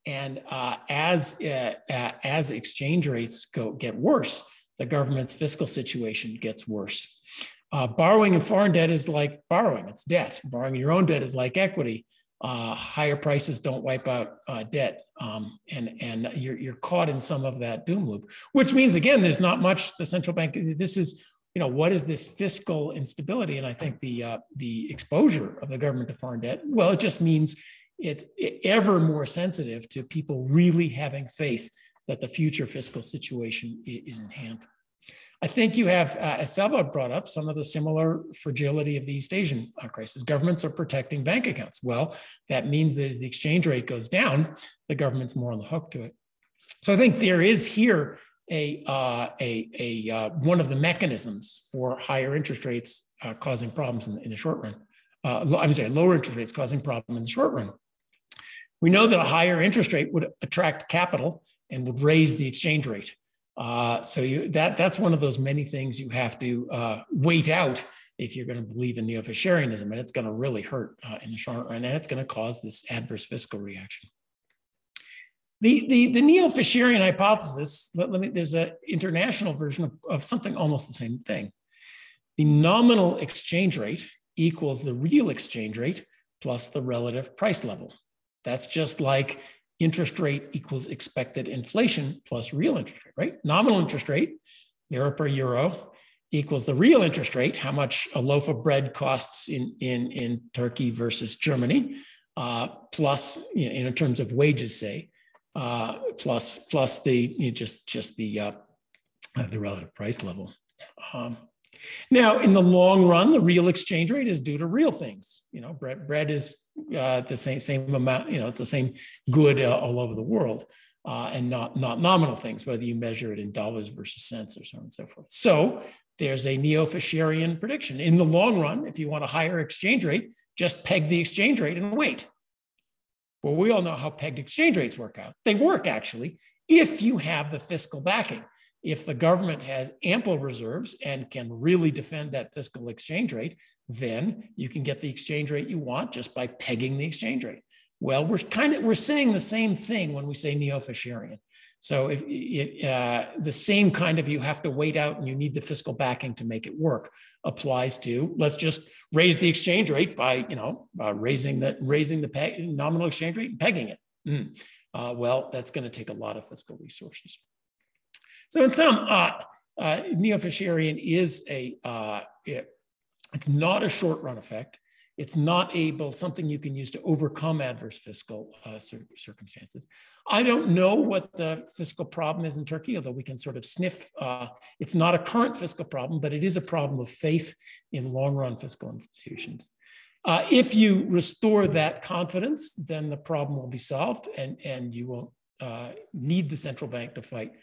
Speaker 3: And as exchange rates get worse, the government's fiscal situation gets worse. Borrowing in foreign debt is like borrowing, it's debt. Borrowing your own debt is like equity. Higher prices don't wipe out debt, and you're caught in some of that doom loop, which means, again, there's not much the central bank, this is, what is this fiscal instability? And I think the exposure of the government to foreign debt, well, it just means it's ever more sensitive to people really having faith that the future fiscal situation is in hand. I think you have, as Salva brought up, some of the similar fragility of the East Asian crisis. Governments are protecting bank accounts. Well, that means that as the exchange rate goes down, the government's more on the hook to it. So I think there is here one of the mechanisms for higher interest rates causing problems in the short run. Lower interest rates causing problems in the short run. We know that a higher interest rate would attract capital and would raise the exchange rate. So that's one of those many things you have to wait out if you're going to believe in Neo-Fisherianism, and it's going to really hurt in the short run, and it's going to cause this adverse fiscal reaction. The Neo-Fisherian hypothesis, there's an international version of something almost the same thing. The nominal exchange rate equals the real exchange rate plus the relative price level. That's just like interest rate equals expected inflation plus real interest rate, right? Nominal interest rate, lira per euro, equals the real interest rate, how much a loaf of bread costs in Turkey versus Germany, plus, in terms of wages, say, plus the the relative price level. Now, in the long run, the real exchange rate is due to real things. Bread is the same amount, it's the same good all over the world, and not nominal things, whether you measure it in dollars versus cents or so on and so forth. So there's a Neo-Fisherian prediction. In the long run, if you want a higher exchange rate, just peg the exchange rate and wait. Well, we all know how pegged exchange rates work out. They work, actually, if you have the fiscal backing. If the government has ample reserves and can really defend that fiscal exchange rate, then you can get the exchange rate you want just by pegging the exchange rate. Well, we're saying the same thing when we say Neo-Fisherian. So if the same kind of you have to wait out and you need the fiscal backing to make it work applies to, let's just raise the exchange rate by raising the nominal exchange rate and pegging it. Well, that's going to take a lot of fiscal resources. So in sum, Neo-Fisherian is it's not a short-run effect. It's not something you can use to overcome adverse fiscal circumstances. I don't know what the fiscal problem is in Turkey, although we can sort of sniff. It's not a current fiscal problem, but it is a problem of faith in long-run fiscal institutions. If you restore that confidence, then the problem will be solved, and you won't need the central bank to fight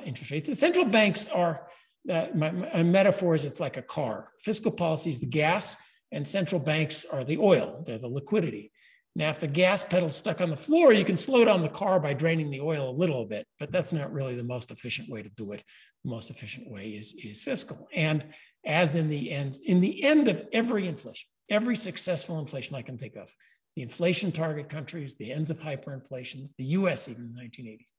Speaker 3: interest rates. The central banks are, my metaphor is it's like a car. Fiscal policy is the gas, and central banks are the oil. They're the liquidity. Now, if the gas pedal's stuck on the floor, you can slow down the car by draining the oil a little bit, but that's not really the most efficient way to do it. The most efficient way is fiscal. And as in the end of every inflation, every successful inflation I can think of, the inflation target countries, the ends of hyperinflations, the US even in the 1980s,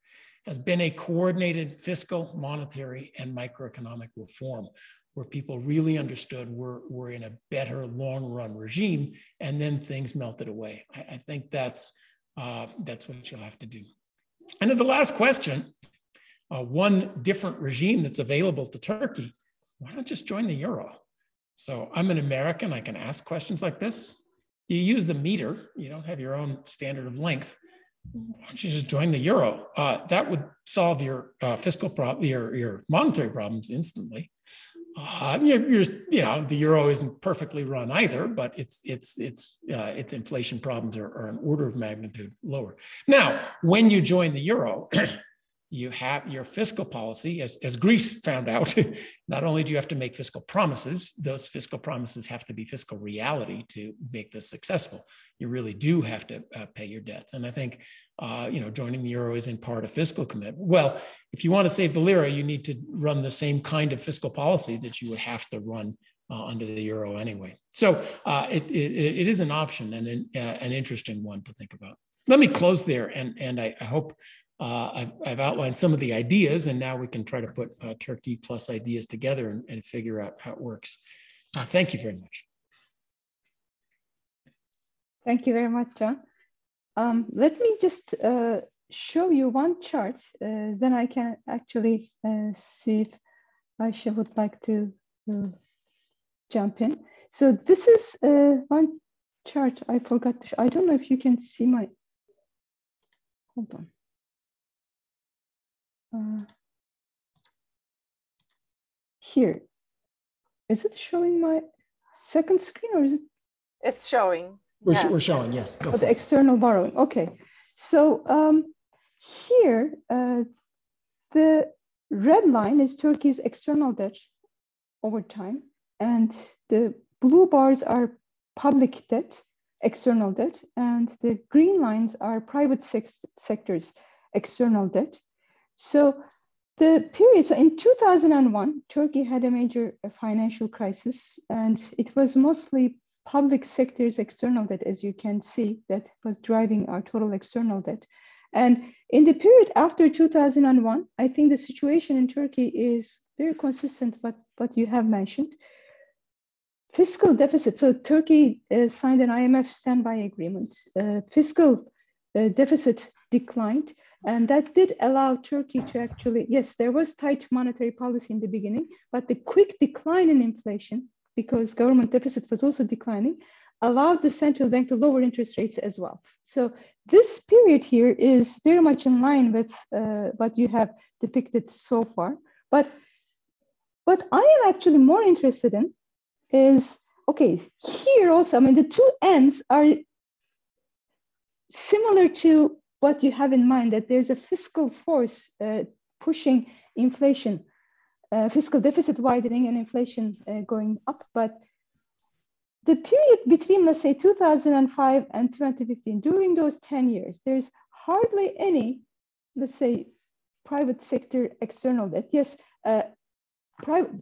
Speaker 3: has been a coordinated fiscal, monetary, and microeconomic reform where people really understood we're in a better long-run regime, and then things melted away. I think that's what you'll have to do. And as a last question, one different regime that's available to Turkey, why not just join the euro? So I'm an American, I can ask questions like this. You use the meter, you don't have your own standard of length. Why don't you just join the euro? That would solve your fiscal problem, your monetary problems instantly. The euro isn't perfectly run either, but its inflation problems are an order of magnitude lower. Now, when you join the euro, you have your fiscal policy, as Greece found out, not only do you have to make fiscal promises, those fiscal promises have to be fiscal reality to make this successful. You really do have to pay your debts. And I think, joining the euro is in part a fiscal commitment. Well, if you want to save the lira, you need to run the same kind of fiscal policy that you would have to run under the euro anyway. So it is an option and an interesting one to think about. Let me close there, and I hope I've outlined some of the ideas, and now we can try to put Turkey plus ideas together and figure out how it works. Thank you very much.
Speaker 1: Thank you very much, John. Let me just show you one chart, then I can actually see if Aisha would like to jump in. So this is one chart I forgot to show. I don't know if you can see my, hold on. Here, is it showing my second screen or is it?
Speaker 2: It's showing.
Speaker 3: We're showing, yes. Go for
Speaker 1: the
Speaker 3: it.
Speaker 1: external borrowing. Okay, so here the red line is Turkey's external debt over time, and the blue bars are public debt, external debt, and the green lines are private sector's external debt. So the period, so in 2001, Turkey had a major financial crisis, and it was mostly public sector's external debt, as you can see, that was driving our total external debt. And in the period after 2001, I think the situation in Turkey is very consistent with what you have mentioned. Fiscal deficit, so Turkey signed an IMF standby agreement. Fiscal deficit declined, and that did allow Turkey to actually, yes, there was tight monetary policy in the beginning, but the quick decline in inflation, because government deficit was also declining, allowed the central bank to lower interest rates as well. So this period here is very much in line with what you have depicted so far. But what I am actually more interested in is, okay, here also, I mean, the two ends are similar to what you have in mind, that there's a fiscal force pushing inflation, fiscal deficit widening and inflation going up. But the period between, let's say, 2005 and 2015, during those 10 years, there's hardly any, let's say, private sector external debt. Yes,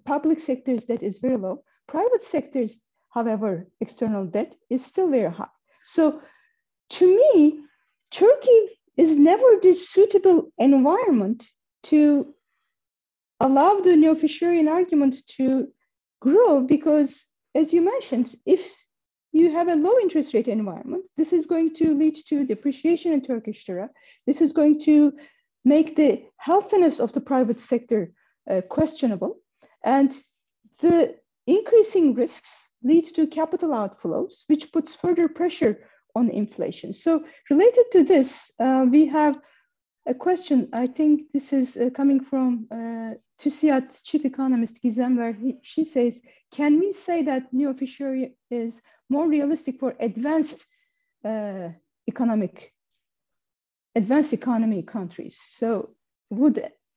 Speaker 1: public sector's debt is very low. Private sector's, however, external debt is still very high. So to me, Turkey is never the suitable environment to allow the Neo-Fisherian argument to grow, because, as you mentioned, if you have a low interest rate environment, this is going to lead to depreciation in Turkish lira. This is going to make the healthiness of the private sector questionable. And the increasing risks lead to capital outflows, which puts further pressure on inflation. So related to this, we have a question. I think this is coming from TÜSİAD chief economist Gizem, where she says, can we say that Neo-Fisherian is more realistic for advanced economy countries? So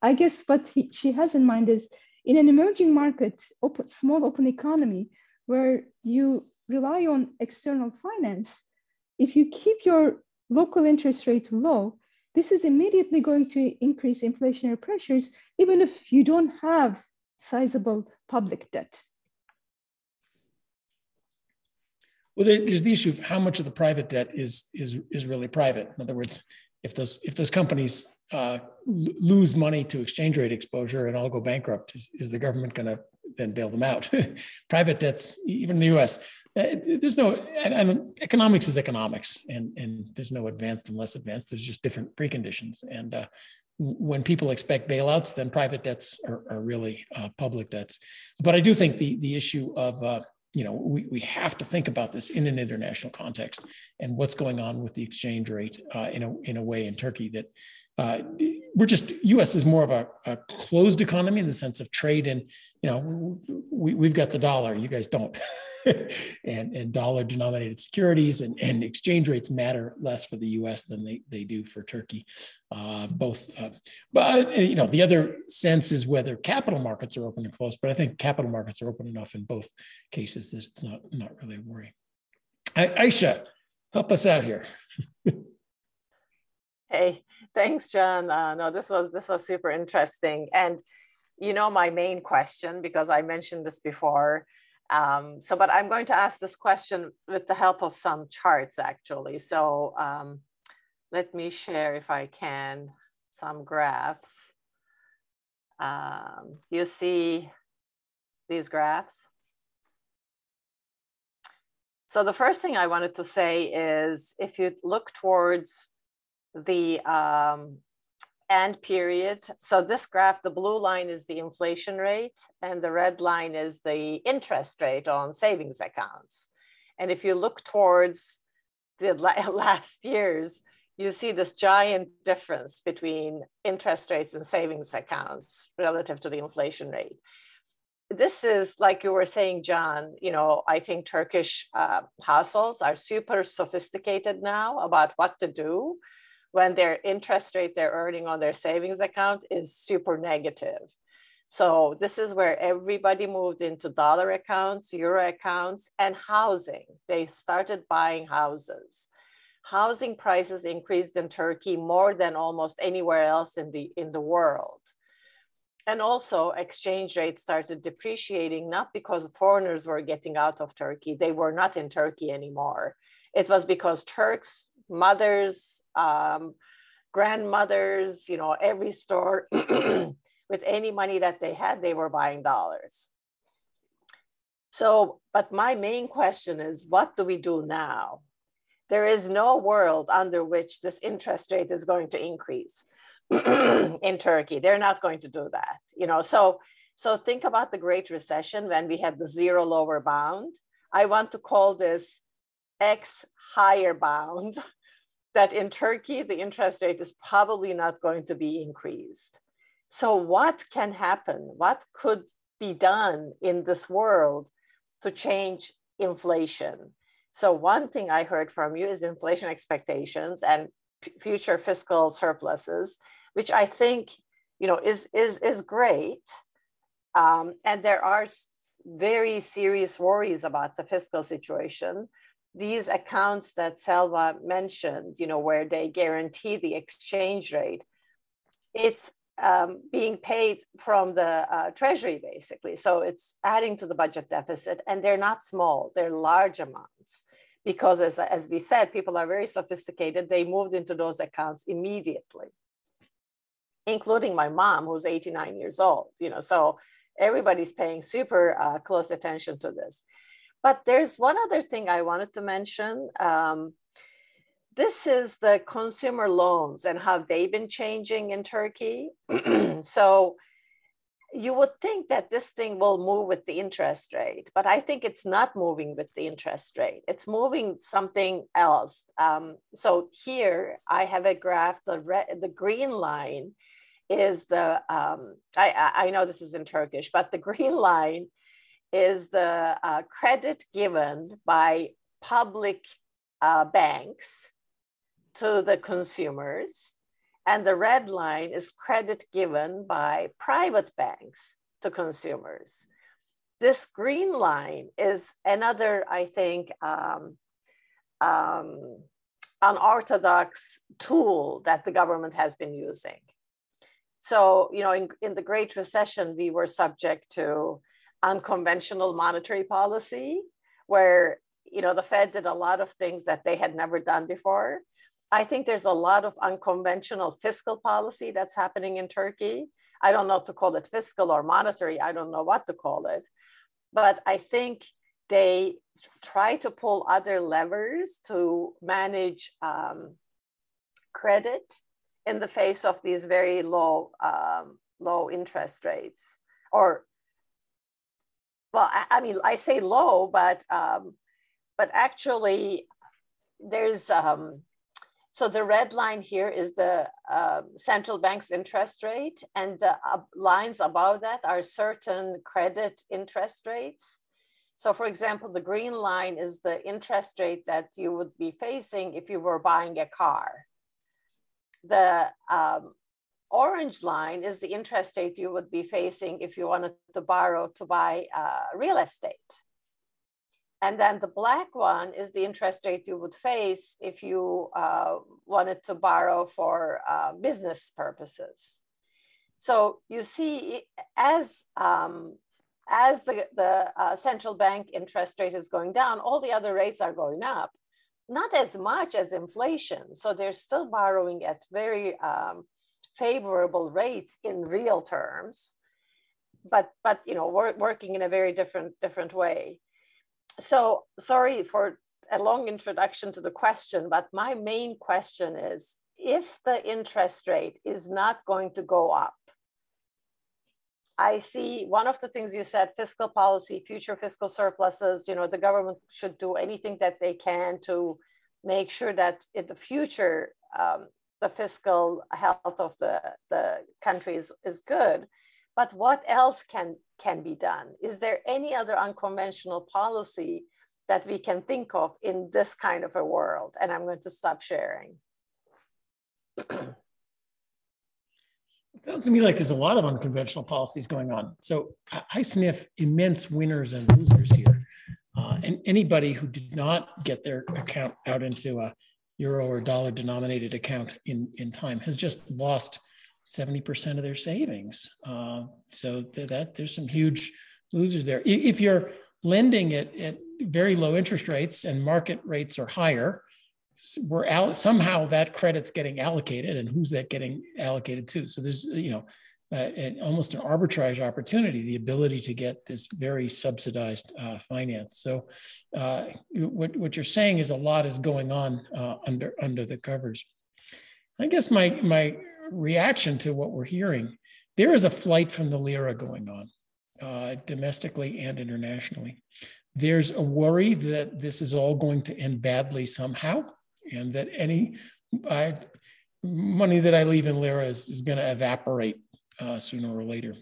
Speaker 1: I guess what she has in mind is, in an emerging market, small open economy, where you rely on external finance, if you keep your local interest rate low, this is immediately going to increase inflationary pressures, even if you don't have sizable public debt.
Speaker 3: Well, there's the issue of how much of the private debt is really private. In other words, if those companies lose money to exchange rate exposure and all go bankrupt, is the government going to then bail them out? Private debts, even in the U.S., there's no, and economics is economics, and there's no advanced and less advanced. There's just different preconditions. And when people expect bailouts, then private debts are really public debts. But I do think the issue of we have to think about this in an international context and what's going on with the exchange rate in a way in Turkey that U.S. is more of a closed economy in the sense of trade, and we've got the dollar, you guys don't, and dollar denominated securities and exchange rates matter less for the U.S. than they do for Turkey. But the other sense is whether capital markets are open and closed. But I think capital markets are open enough in both cases that it's not really a worry. Aisha, help us out here.
Speaker 2: Hey, thanks, John. No, this was super interesting. And my main question, because I mentioned this before, but I'm going to ask this question with the help of some charts, actually. So let me share, if I can, some graphs. You see these graphs? So the first thing I wanted to say is, if you look towards the end period, so this graph, the blue line is the inflation rate and the red line is the interest rate on savings accounts. And if you look towards the last years, you see this giant difference between interest rates and savings accounts relative to the inflation rate. This is, like you were saying, John, I think Turkish households are super sophisticated now about what to do when their interest rate they're earning on their savings account is super negative. So this is where everybody moved into dollar accounts, euro accounts, and housing. They started buying houses. Housing prices increased in Turkey more than almost anywhere else in the world. And also exchange rates started depreciating, not because foreigners were getting out of Turkey. They were not in Turkey anymore. It was because Turks, mothers, grandmothers, every store with any money that they had, they were buying dollars. So, but my main question is, what do we do now? There is no world under which this interest rate is going to increase in Turkey. They're not going to do that, So think about the Great Recession when we had the zero lower bound. I want to call this X higher bound, that in Turkey, the interest rate is probably not going to be increased. So what can happen? What could be done in this world to change inflation? So one thing I heard from you is inflation expectations and future fiscal surpluses, which I think, is great. And there are very serious worries about the fiscal situation. These accounts that Selva mentioned, where they guarantee the exchange rate, it's being paid from the treasury, basically. So it's adding to the budget deficit, and they're not small, they're large amounts. Because as we said, people are very sophisticated. They moved into those accounts immediately, including my mom, who's 89 years old, so everybody's paying super close attention to this. But there's one other thing I wanted to mention. This is the consumer loans and how they've been changing in Turkey. So you would think that this thing will move with the interest rate, but I think it's not moving with the interest rate. It's moving something else. So here I have a graph. The green line is the, I know this is in Turkish, but the green line is the credit given by public banks to the consumers. And the red line is credit given by private banks to consumers. This green line is another, I think, unorthodox tool that the government has been using. So, you know, in the Great Recession, we were subject to unconventional monetary policy, where, you know, the Fed did a lot of things that they had never done before. I think there's a lot of unconventional fiscal policy that's happening in Turkey. I don't know to call it fiscal or monetary. I don't know what to call it. But I think they try to pull other levers to manage credit in the face of these very low interest rates. Or, well, I mean, I say low, but actually there's, so the red line here is the central bank's interest rate, and the lines above that are certain credit interest rates. So for example, the green line is the interest rate that you would be facing if you were buying a car. The orange line is the interest rate you would be facing if you wanted to borrow to buy real estate. And then the black one is the interest rate you would face if you wanted to borrow for business purposes. So you see, as the central bank interest rate is going down, all the other rates are going up, not as much as inflation. So they're still borrowing at very favorable rates in real terms, but you know, working in a very different way. So sorry for a long introduction to the question, but my main question is, if the interest rate is not going to go up, I see one of the things you said, fiscal policy, future fiscal surpluses, you know, the government should do anything that they can to make sure that in the future, the fiscal health of the country is good. But what else can be done? Is there any other unconventional policy that we can think of in this kind of a world? And I'm going to stop sharing.
Speaker 3: It sounds to me like there's a lot of unconventional policies going on. So I sniff immense winners and losers here. And anybody who did not get their account out into a euro or dollar denominated account in time has just lost 70% of their savings. So there's some huge losers there. If you're lending at very low interest rates and market rates are higher, somehow that credit's getting allocated, and who's that getting allocated to? So there's, you know, almost an arbitrage opportunity, the ability to get this very subsidized finance. So what you're saying is a lot is going on under the covers. I guess my reaction to what we're hearing, there is a flight from the lira going on, domestically and internationally. There's a worry that this is all going to end badly somehow, and that any money that I leave in lira is going to evaporate sooner or later.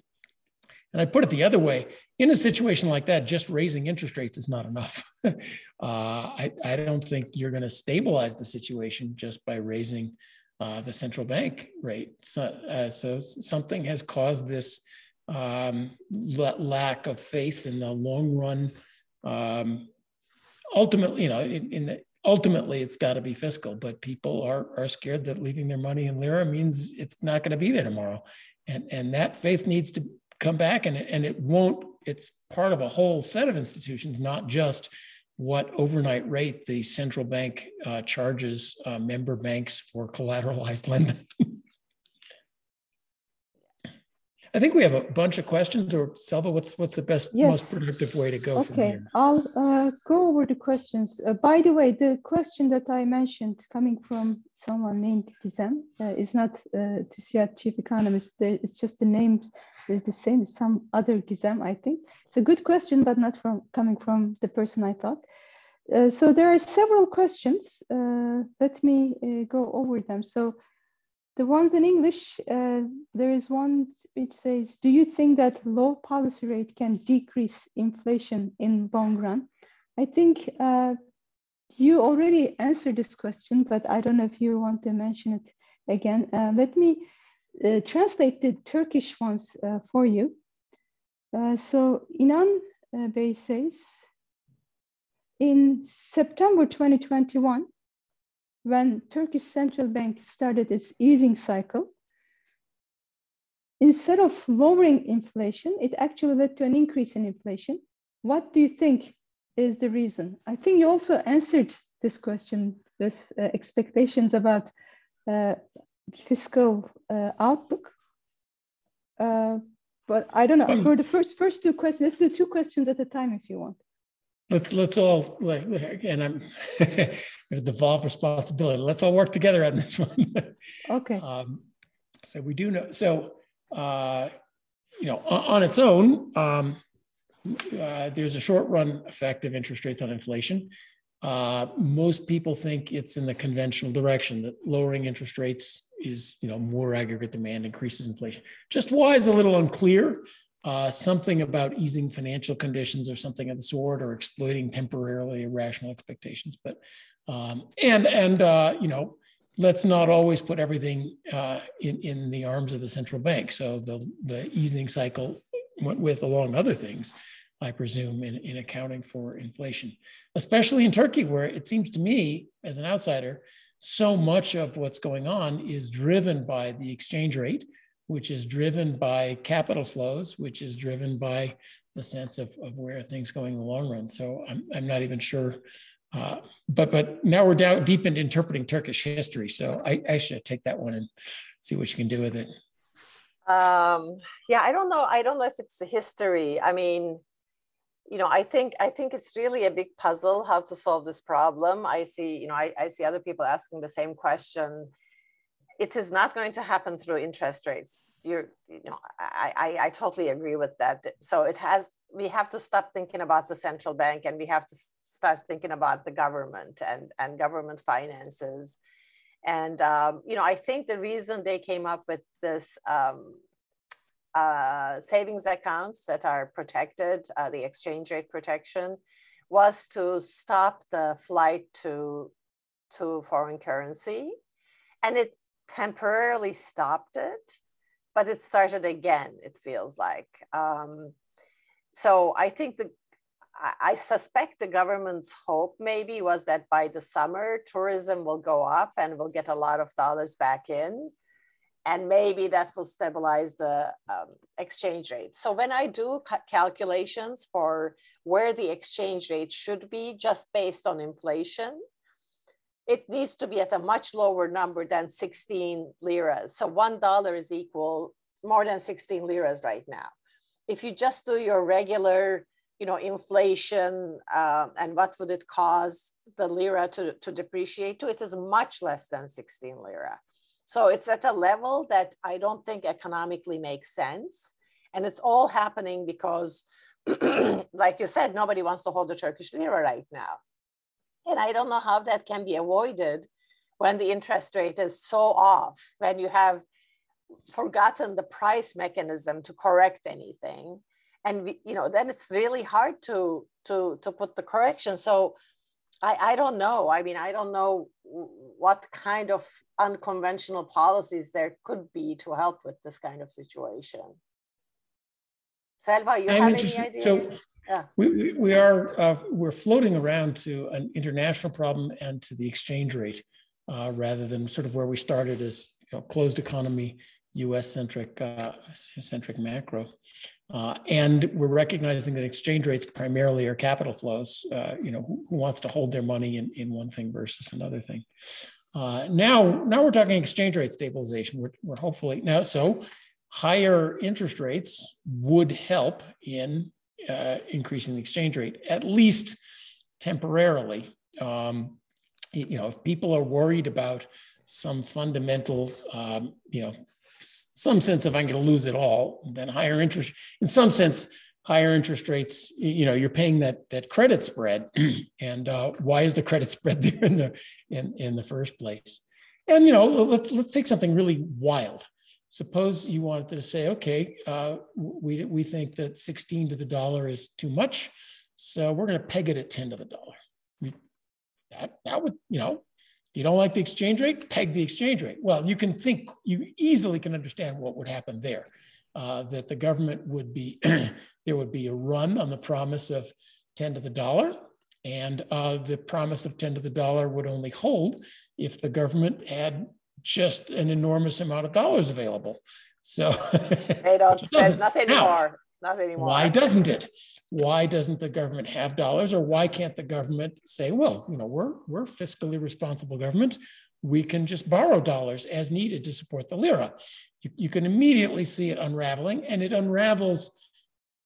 Speaker 3: And I put it the other way, in a situation like that, just raising interest rates is not enough. I don't think you're going to stabilize the situation just by raising the central bank rate. So something has caused this lack of faith in the long run. Ultimately, you know, ultimately it's got to be fiscal, but people are scared that leaving their money in lira means it's not going to be there tomorrow. And that faith needs to come back, and it won't. It's part of a whole set of institutions, not just what overnight rate the central bank charges member banks for collateralized lending. I think we have a bunch of questions. Or Selva, what's the best, most productive way to go from here?
Speaker 1: I'll go over the questions. By the way, the question that I mentioned coming from someone named Gizem is not TÜSİAD chief economist. It's just the name is the same as some other Gizem, I think. It's a good question, but not coming from the person I thought. So there are several questions. Let me go over them. So the ones in English, there is one which says, do you think that low policy rate can decrease inflation in long run? I think you already answered this question, but I don't know if you want to mention it again. Let me translate the Turkish ones for you. So İnan Bey says, in September 2021, when Turkish Central Bank started its easing cycle, instead of lowering inflation, it actually led to an increase in inflation. What do you think is the reason? I think you also answered this question with expectations about fiscal outlook. But I don't know. For the first two questions, let's do two questions at a time if you want.
Speaker 3: Let's all, and I'm going to devolve responsibility. Let's all work together on this one.
Speaker 1: Okay.
Speaker 3: So we do know. So on its own, there's a short-run effect of interest rates on inflation. Most people think it's in the conventional direction, that lowering interest rates is, more aggregate demand increases inflation. Just why is a little unclear. Something about easing financial conditions or something of the sort, or exploiting temporarily irrational expectations. But let's not always put everything in the arms of the central bank. So the easing cycle went with, along other things, I presume, in accounting for inflation, especially in Turkey, where it seems to me, as an outsider, so much of what's going on is driven by the exchange rate, which is driven by capital flows, which is driven by the sense of where things going in the long run. So I'm not even sure. But now we're down deep into interpreting Turkish history. So I should take that one and see what you can do with it.
Speaker 2: Yeah, I don't know. I don't know if it's the history. I mean, I think it's really a big puzzle how to solve this problem. I see, I see other people asking the same question. It is not going to happen through interest rates. I totally agree with that. So we have to stop thinking about the central bank, and we have to start thinking about the government and government finances. And, I think the reason they came up with this savings accounts that are protected, the exchange rate protection, was to stop the flight to foreign currency. And it temporarily stopped it, but it started again, it feels like. So I think I suspect the government's hope maybe was that by the summer, tourism will go up and we'll get a lot of dollars back in. And maybe that will stabilize the exchange rate. So when I do calculations for where the exchange rate should be just based on inflation, it needs to be at a much lower number than 16 liras. So $1 is equal more than 16 liras right now. If you just do your regular, inflation and what would it cause the lira to depreciate to, it is much less than 16 lira. So it's at a level that I don't think economically makes sense. And it's all happening because, like you said, nobody wants to hold the Turkish lira right now. And I don't know how that can be avoided when the interest rate is so off, when you have forgotten the price mechanism to correct anything. And then it's really hard to put the correction. So I don't know. I mean, I don't know what kind of unconventional policies there could be to help with this kind of situation. Selva, you have any ideas?
Speaker 3: So yeah. We're floating around to an international problem and to the exchange rate rather than sort of where we started as closed economy, U.S. centric macro. And we're recognizing that exchange rates primarily are capital flows, who wants to hold their money in one thing versus another thing. Now we're talking exchange rate stabilization. We're hopefully now, so higher interest rates would help in increasing the exchange rate, at least temporarily. If people are worried about some fundamental, some sense of I'm going to lose it all, then higher interest, in some sense, higher interest rates, you're paying that credit spread. And why is the credit spread there in the first place? And, let's take something really wild. Suppose you wanted to say, okay, we think that 16 to the dollar is too much, so we're going to peg it at 10 to the dollar. That would, if you don't like the exchange rate, peg the exchange rate. Well, you easily can understand what would happen there. That the government would be, there would be a run on the promise of 10 to the dollar, And the promise of 10 to the dollar would only hold if the government had just an enormous amount of dollars available. So
Speaker 2: they don't spend, not anymore.
Speaker 3: Now,
Speaker 2: not anymore.
Speaker 3: Why doesn't it? Why doesn't the government have dollars, or why can't the government say, well, you know, we're fiscally responsible government. We can just borrow dollars as needed to support the lira. You can immediately see it unraveling, and it unravels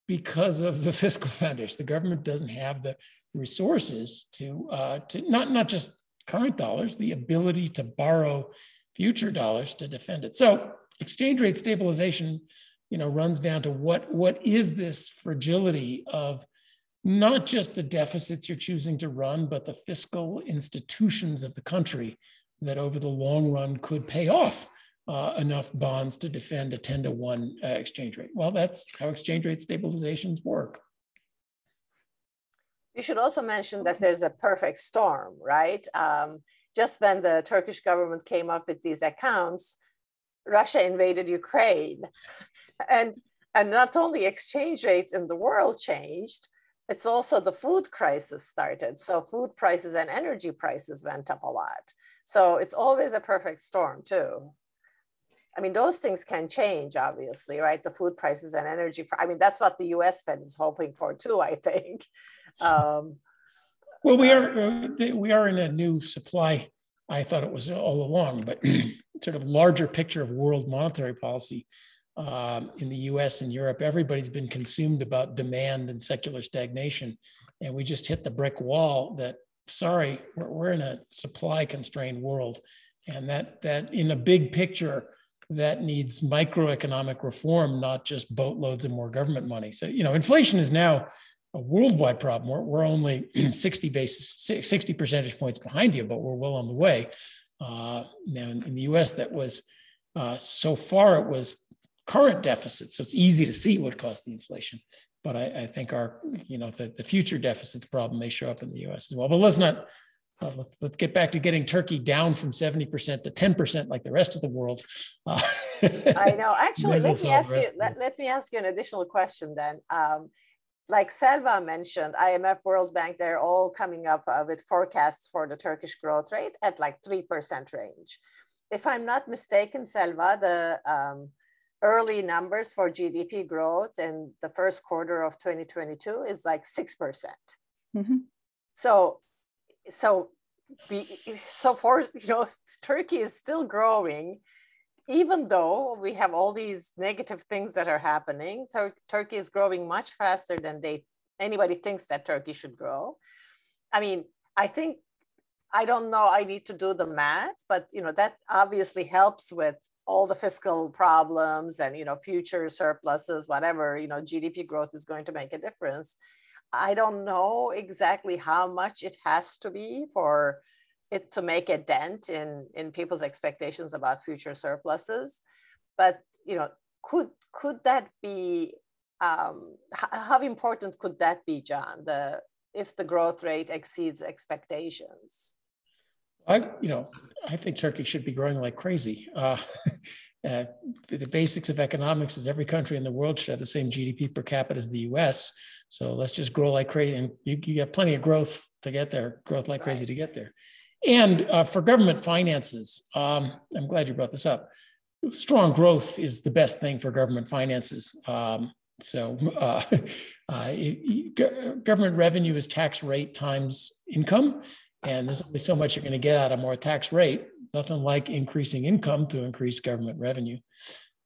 Speaker 3: because of the fiscal foundation. The government doesn't have the resources to not just current dollars, the ability to borrow future dollars to defend it. So exchange rate stabilization, you know, runs down to what is this fragility of not just the deficits you're choosing to run, but the fiscal institutions of the country that over the long run could pay off enough bonds to defend a 10-to-1 exchange rate. Well, that's how exchange rate stabilizations work.
Speaker 2: You should also mention that there's a perfect storm, right? Just when the Turkish government came up with these accounts, Russia invaded Ukraine. And not only exchange rates in the world changed, it's also the food crisis started. So food prices and energy prices went up a lot. So it's always a perfect storm too. I mean, those things can change, obviously, right? The food prices and energy. I mean, that's what the US Fed is hoping for too, I think.
Speaker 3: Well, we are in a new supply. I thought it was all along, but sort of larger picture of world monetary policy in the US and Europe, everybody's been consumed about demand and secular stagnation. And we just hit the brick wall that, sorry, we're in a supply constrained world. And that in a big picture, that needs microeconomic reform, not just boatloads of more government money. So, you know, inflation is now a worldwide problem. We're only 60 percentage points behind you, but we're well on the way. Now in the US, that was, so far it was current deficits. So it's easy to see what caused the inflation. But I think our, you know, the future deficits problem may show up in the US as well. But let's not, let's get back to getting Turkey down from 70% to 10% like the rest of the world.
Speaker 2: I know. Actually, let me ask you an additional question then. Like Selva mentioned, IMF, World Bank, they're all coming up with forecasts for the Turkish growth rate at like 3% range. If I'm not mistaken, Selva, the early numbers for GDP growth in the first quarter of 2022 is like 6%. Mm-hmm. So for, you know, Turkey is still growing, even though we have all these negative things that are happening. Turkey is growing much faster than anybody thinks that Turkey should grow. I mean, I don't know, I need to do the math, but, you know, that obviously helps with all the fiscal problems and, you know, future surpluses, whatever, you know, GDP growth is going to make a difference. I don't know exactly how much it has to be for it to make a dent in people's expectations about future surpluses. But, you know, could that be, how important could that be, John, if the growth rate exceeds expectations?
Speaker 3: I think Turkey should be growing like crazy. The basics of economics is every country in the world should have the same GDP per capita as the US. So let's just grow like crazy. And you have plenty of growth to get there, growth like crazy to get there. And for government finances, I'm glad you brought this up. Strong growth is the best thing for government finances. Government revenue is tax rate times income. And there's only so much you're going to get out of more tax rate. Nothing like increasing income to increase government revenue.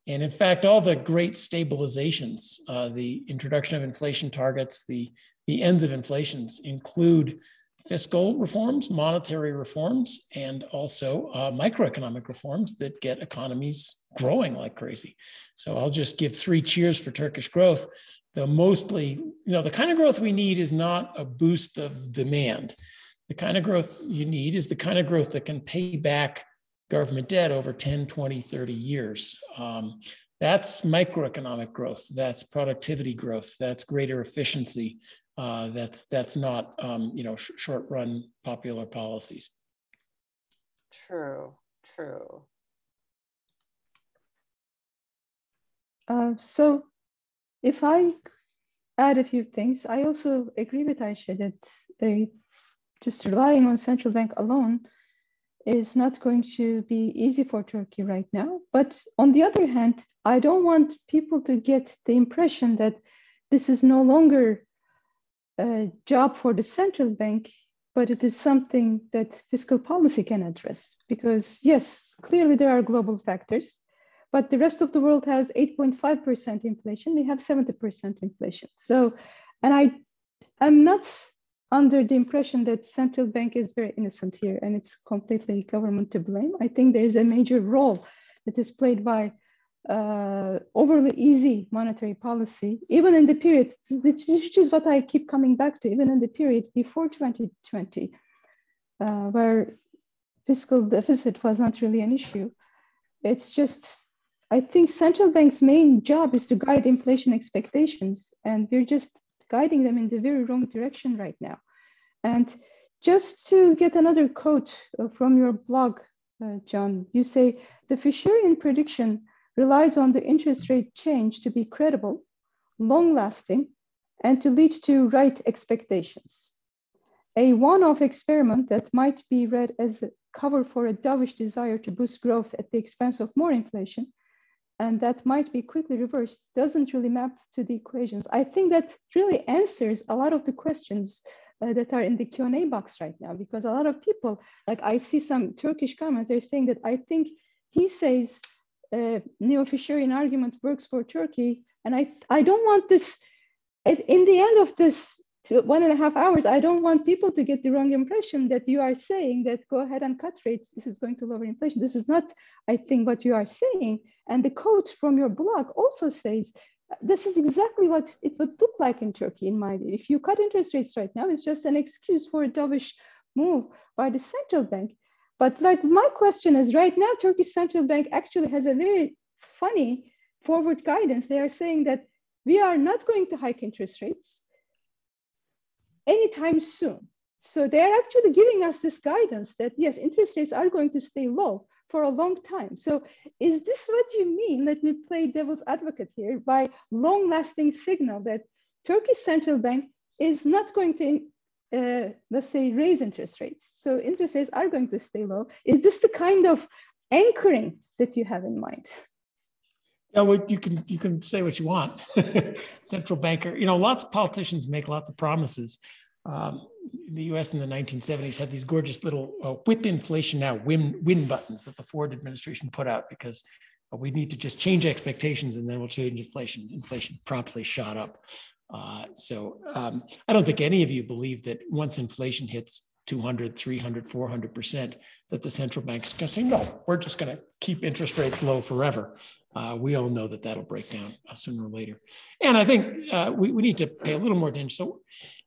Speaker 3: And in fact, all the great stabilizations, the introduction of inflation targets, the ends of inflations include fiscal reforms, monetary reforms, and also microeconomic reforms that get economies growing like crazy. So I'll just give 3 cheers for Turkish growth. Though mostly, you know, the kind of growth we need is not a boost of demand. The kind of growth you need is the kind of growth that can pay back government debt over 10, 20, 30 years. That's microeconomic growth. That's productivity growth. That's greater efficiency. That's not, short-run popular policies.
Speaker 2: True.
Speaker 1: So if I add a few things. I also agree with Ayşe that just relying on central bank alone is not going to be easy for Turkey right now. But on the other hand, I don't want people to get the impression that this is no longer a job for the central bank, but it is something that fiscal policy can address. Because yes, clearly there are global factors, but the rest of the world has 8.5% inflation. We have 70% inflation. So, and I'm not under the impression that central bank is very innocent here and it's completely government to blame. I think there is a major role that is played by overly easy monetary policy, even in the period, which is what I keep coming back to, even in the period before 2020, where fiscal deficit was not really an issue. It's just, I think central bank's main job is to guide inflation expectations, and we're just guiding them in the very wrong direction right now. And just to get another quote from your blog, John, you say, the Fisherian prediction relies on the interest rate change to be credible, long-lasting, and to lead to right expectations. A one-off experiment that might be read as a cover for a dovish desire to boost growth at the expense of more inflation, and that might be quickly reversed, doesn't really map to the equations. I think that really answers a lot of the questions that are in the Q&A box right now, because a lot of people, like I see some Turkish comments, they're saying that I think he says Neo-Fisherian argument works for Turkey, and I don't want this, in the end of this 1.5 hours, I don't want people to get the wrong impression that you are saying that go ahead and cut rates, this is going to lower inflation. This is not, I think, what you are saying. And the quote from your blog also says, this is exactly what it would look like in Turkey, in my view. If you cut interest rates right now, it's just an excuse for a dovish move by the central bank. But like my question is, right now, Turkish central bank actually has a very funny forward guidance. They are saying that we are not going to hike interest rates anytime soon. So they're actually giving us this guidance that yes, interest rates are going to stay low for a long time. So is this what you mean? Let me play devil's advocate here by long-lasting signal that Turkish central bank is not going to, let's say, raise interest rates. So interest rates are going to stay low. Is this the kind of anchoring that you have in mind?
Speaker 3: Yeah, well, you can say what you want. Central banker, lots of politicians make lots of promises. The US in the 1970s had these gorgeous little whip inflation now win buttons that the Ford administration put out because we need to just change expectations and then we'll change inflation. Inflation promptly shot up. So I don't think any of you believe that once inflation hits 200, 300, 400%, that the central bank is going to say, no, we're just going to keep interest rates low forever. We all know that that'll break down sooner or later. And I think we need to pay a little more attention. So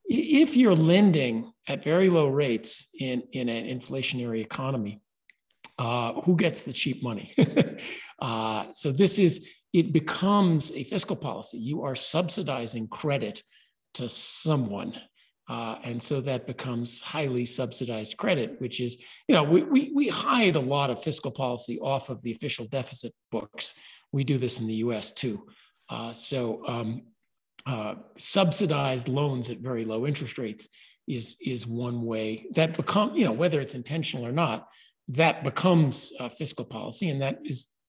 Speaker 3: if you're lending at very low rates in an inflationary economy, who gets the cheap money? So it becomes a fiscal policy. You are subsidizing credit to someone. And so that becomes highly subsidized credit, which is, we hide a lot of fiscal policy off of the official deficit books. We do this in the US too. Subsidized loans at very low interest rates is one way that become, whether it's intentional or not, that becomes fiscal policy, and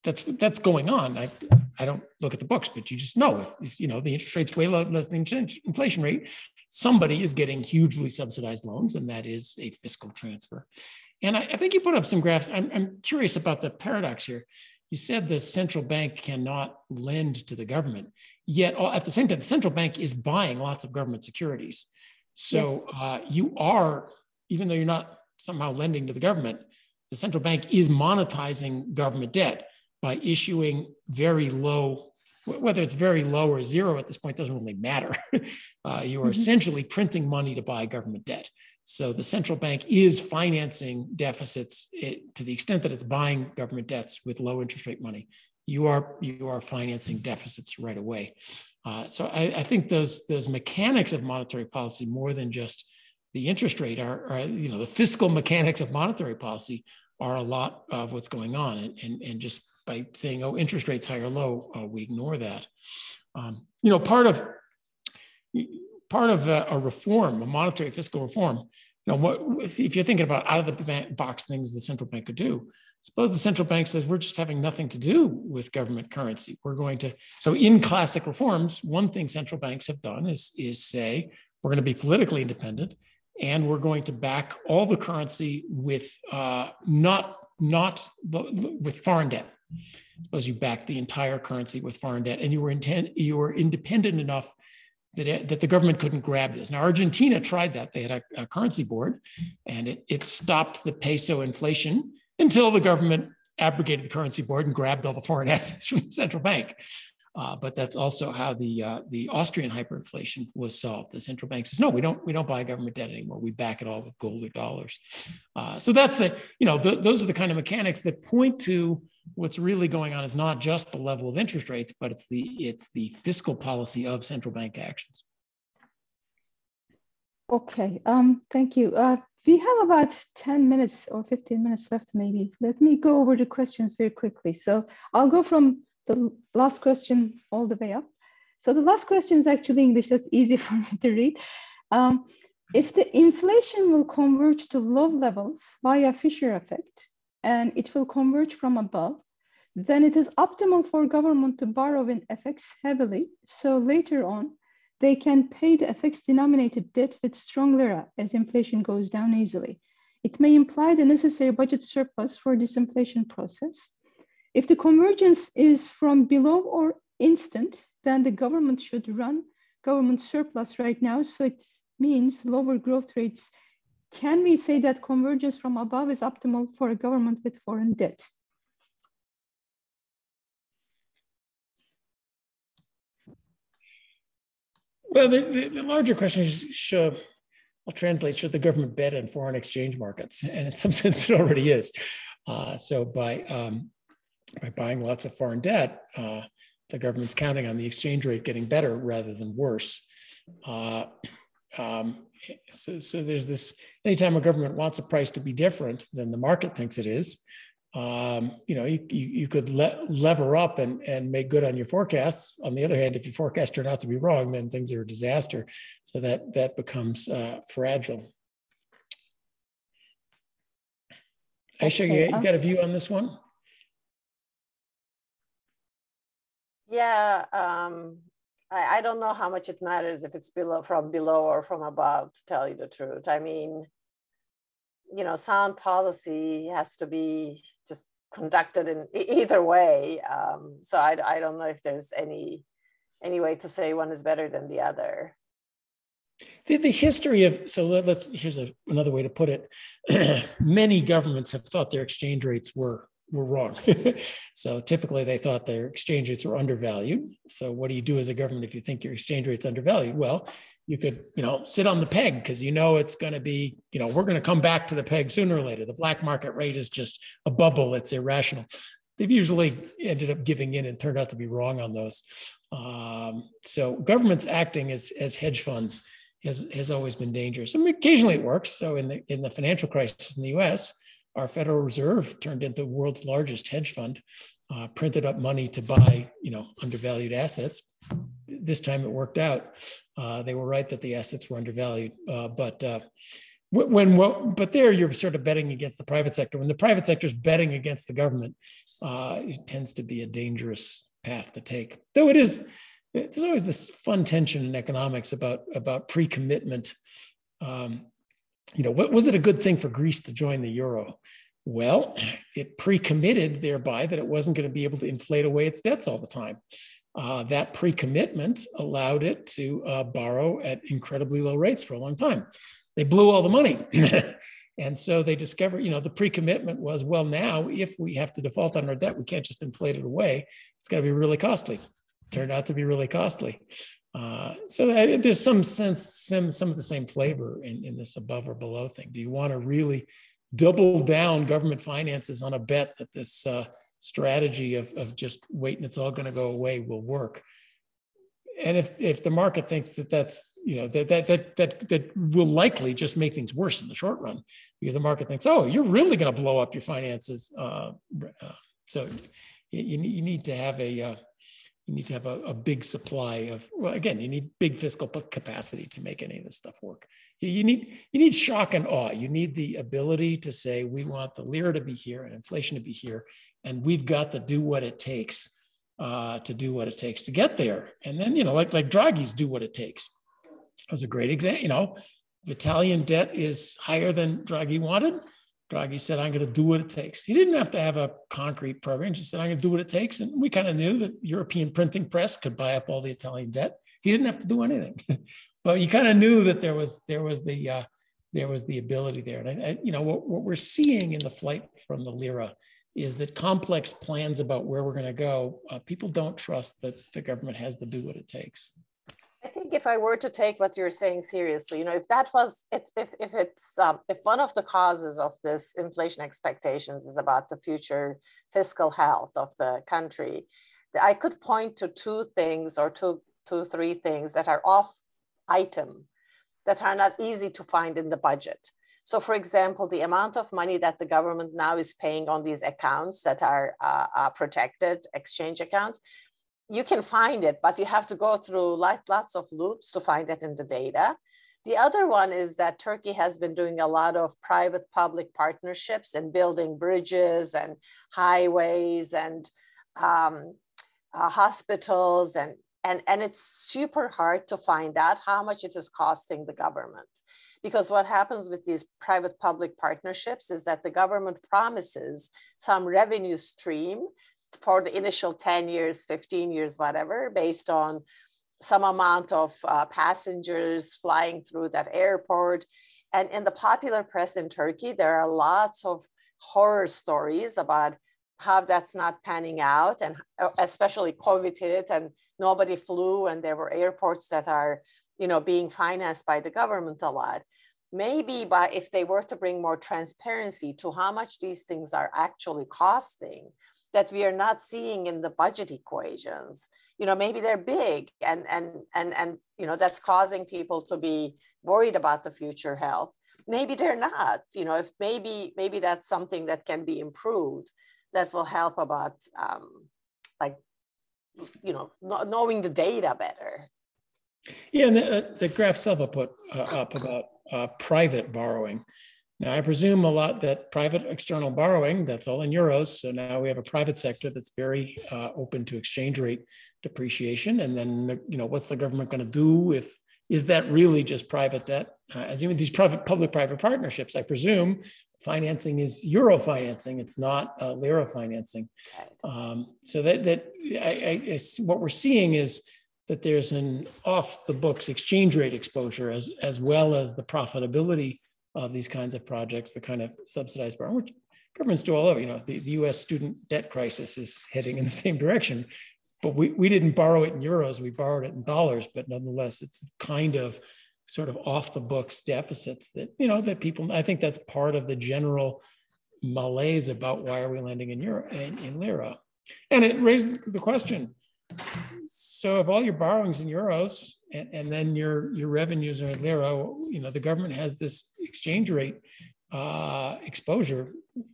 Speaker 3: that's going on. I don't look at the books, but you just know if the interest rate's way less than the inflation rate, somebody is getting hugely subsidized loans, and that is a fiscal transfer. And I think you put up some graphs. I'm curious about the paradox here. You said the central bank cannot lend to the government, yet at the same time, the central bank is buying lots of government securities. So yes. You are, even though you're not somehow lending to the government, the central bank is monetizing government debt by issuing very low, whether it's very low or zero at this point doesn't really matter. You are essentially printing money to buy government debt. So the central bank is financing deficits to the extent that it's buying government debts with low interest rate money. You are financing deficits right away. So I think those mechanics of monetary policy, more than just the interest rate, are the fiscal mechanics of monetary policy are a lot of what's going on. And just by saying, oh, interest rates high or low, we ignore that. Part of part of a reform, a monetary fiscal reform, if you're thinking about out of the box things the central bank could do, suppose the central bank says, we're just having nothing to do with government currency. So in classic reforms, one thing central banks have done is say, we're going to be politically independent, and we're going to back all the currency with not with foreign debt. Suppose you back the entire currency with foreign debt, and you were independent enough that the government couldn't grab this. Now, Argentina tried that. They had a currency board, and it stopped the peso inflation until the government abrogated the currency board and grabbed all the foreign assets from the central bank. But that's also how the Austrian hyperinflation was solved. The central bank says, no, we don't buy government debt anymore. We back it all with gold or dollars. So that's those are the kind of mechanics that point to what's really going on is not just the level of interest rates, but it's the fiscal policy of central bank actions.
Speaker 1: Okay, thank you. We have about 10 minutes or 15 minutes left, maybe. Let me go over the questions very quickly. So I'll go from the last question all the way up. So the last question is actually English. That's easy for me to read. If the inflation will converge to low levels via Fisher effect, and it will converge from above, then it is optimal for government to borrow in FX heavily. So later on, they can pay the FX denominated debt with strong lira as inflation goes down easily. It may imply the necessary budget surplus for this inflation process. If the convergence is from below or instant, then the government should run government surplus right now. So it means lower growth rates. Can we say that convergence from above is optimal for a government with foreign debt?
Speaker 3: Well, the larger question is, I'll translate, should the government bet on foreign exchange markets? And in some sense, it already is. So by buying lots of foreign debt, the government's counting on the exchange rate getting better rather than worse. So there's this, anytime a government wants a price to be different than the market thinks it is, you could lever up and make good on your forecasts. On the other hand, if your forecasts turn out to be wrong, then things are a disaster. So that becomes fragile. Aisha, you got a view on this one?
Speaker 2: Yeah, I don't know how much it matters if it's from below or from above, to tell you the truth. I mean, sound policy has to be just conducted in either way. So I don't know if there's any way to say one is better than the other.
Speaker 3: The history of, here's another way to put it. Many governments have thought their exchange rates were wrong. So typically they thought their exchange rates were undervalued. So what do you do as a government if you think your exchange rate's undervalued? Well, you could, sit on the peg because it's going to be, we're going to come back to the peg sooner or later. The black market rate is just a bubble. It's irrational. They've usually ended up giving in and turned out to be wrong on those. So governments acting as hedge funds has always been dangerous. I mean, occasionally it works. So in the financial crisis in the US, our Federal Reserve turned into the world's largest hedge fund, printed up money to buy, undervalued assets. This time it worked out. They were right that the assets were undervalued. But there you're sort of betting against the private sector. When the private sector is betting against the government, it tends to be a dangerous path to take. Though there's always this fun tension in economics about pre-commitment. Was it a good thing for Greece to join the euro? Well, it pre-committed thereby that it wasn't going to be able to inflate away its debts all the time. That pre-commitment allowed it to borrow at incredibly low rates for a long time. They blew all the money. And so they discovered, the pre-commitment was, well, now if we have to default on our debt, we can't just inflate it away. It's going to be really costly. Turned out to be really costly. So there's some of the same flavor in this above or below thing. Do you want to really double down government finances on a bet that this strategy of just waiting, it's all going to go away will work? And if the market thinks that's, that will likely just make things worse in the short run, because the market thinks, oh, you're really going to blow up your finances. So you need to have You need to have a big supply of, well, again, you need big fiscal capacity to make any of this stuff work. You need shock and awe. You need the ability to say, we want the lira to be here and inflation to be here, and we've got to do what it takes to get there. And then, like Draghi's do what it takes. That was a great example. If Italian debt is higher than Draghi wanted, Draghi said, I'm going to do what it takes. He didn't have to have a concrete program. He just said, I'm going to do what it takes. And we kind of knew that European printing press could buy up all the Italian debt. He didn't have to do anything. But you kind of knew that there was the ability there. And what we're seeing in the flight from the lira is that complex plans about where we're going to go, people don't trust that the government has to do what it takes.
Speaker 2: I think if I were to take what you're saying seriously, if that was if one of the causes of this inflation expectations is about the future fiscal health of the country, I could point to two things or three things that are off item that are not easy to find in the budget. So, for example, the amount of money that the government now is paying on these accounts that are protected exchange accounts. You can find it, but you have to go through lots of loops to find it in the data. The other one is that Turkey has been doing a lot of private-public partnerships and building bridges and highways and hospitals, and it's super hard to find out how much it is costing the government. Because what happens with these private-public partnerships is that the government promises some revenue stream for the initial 10 years, 15 years, whatever, based on some amount of passengers flying through that airport. And in the popular press in Turkey, there are lots of horror stories about how that's not panning out, and especially COVID hit and nobody flew, and there were airports that are, being financed by the government a lot. Maybe if they were to bring more transparency to how much these things are actually costing, that we are not seeing in the budget equations, maybe they're big and that's causing people to be worried about the future health. Maybe they're not, if maybe that's something that can be improved that will help about knowing the data better.
Speaker 3: Yeah, and the graph Selva put up about private borrowing. Now, I presume a lot that private external borrowing, that's all in euros. So now we have a private sector that's very open to exchange rate depreciation. And then, what's the government going to do is that really just private debt? As you mean, these public-private partnerships, I presume financing is euro financing. It's not lira financing. So what we're seeing is that there's an off-the-books exchange rate exposure as well as the profitability of these kinds of projects, the kind of subsidized borrowing, which governments do all over. The US student debt crisis is heading in the same direction, but we didn't borrow it in euros, we borrowed it in dollars, but nonetheless, it's kind of sort of off the books deficits that, that people, I think that's part of the general malaise about why are we lending in lira. And it raises the question, so if all your borrowings in euros and then your revenues are in lira, the government has this exchange rate exposure.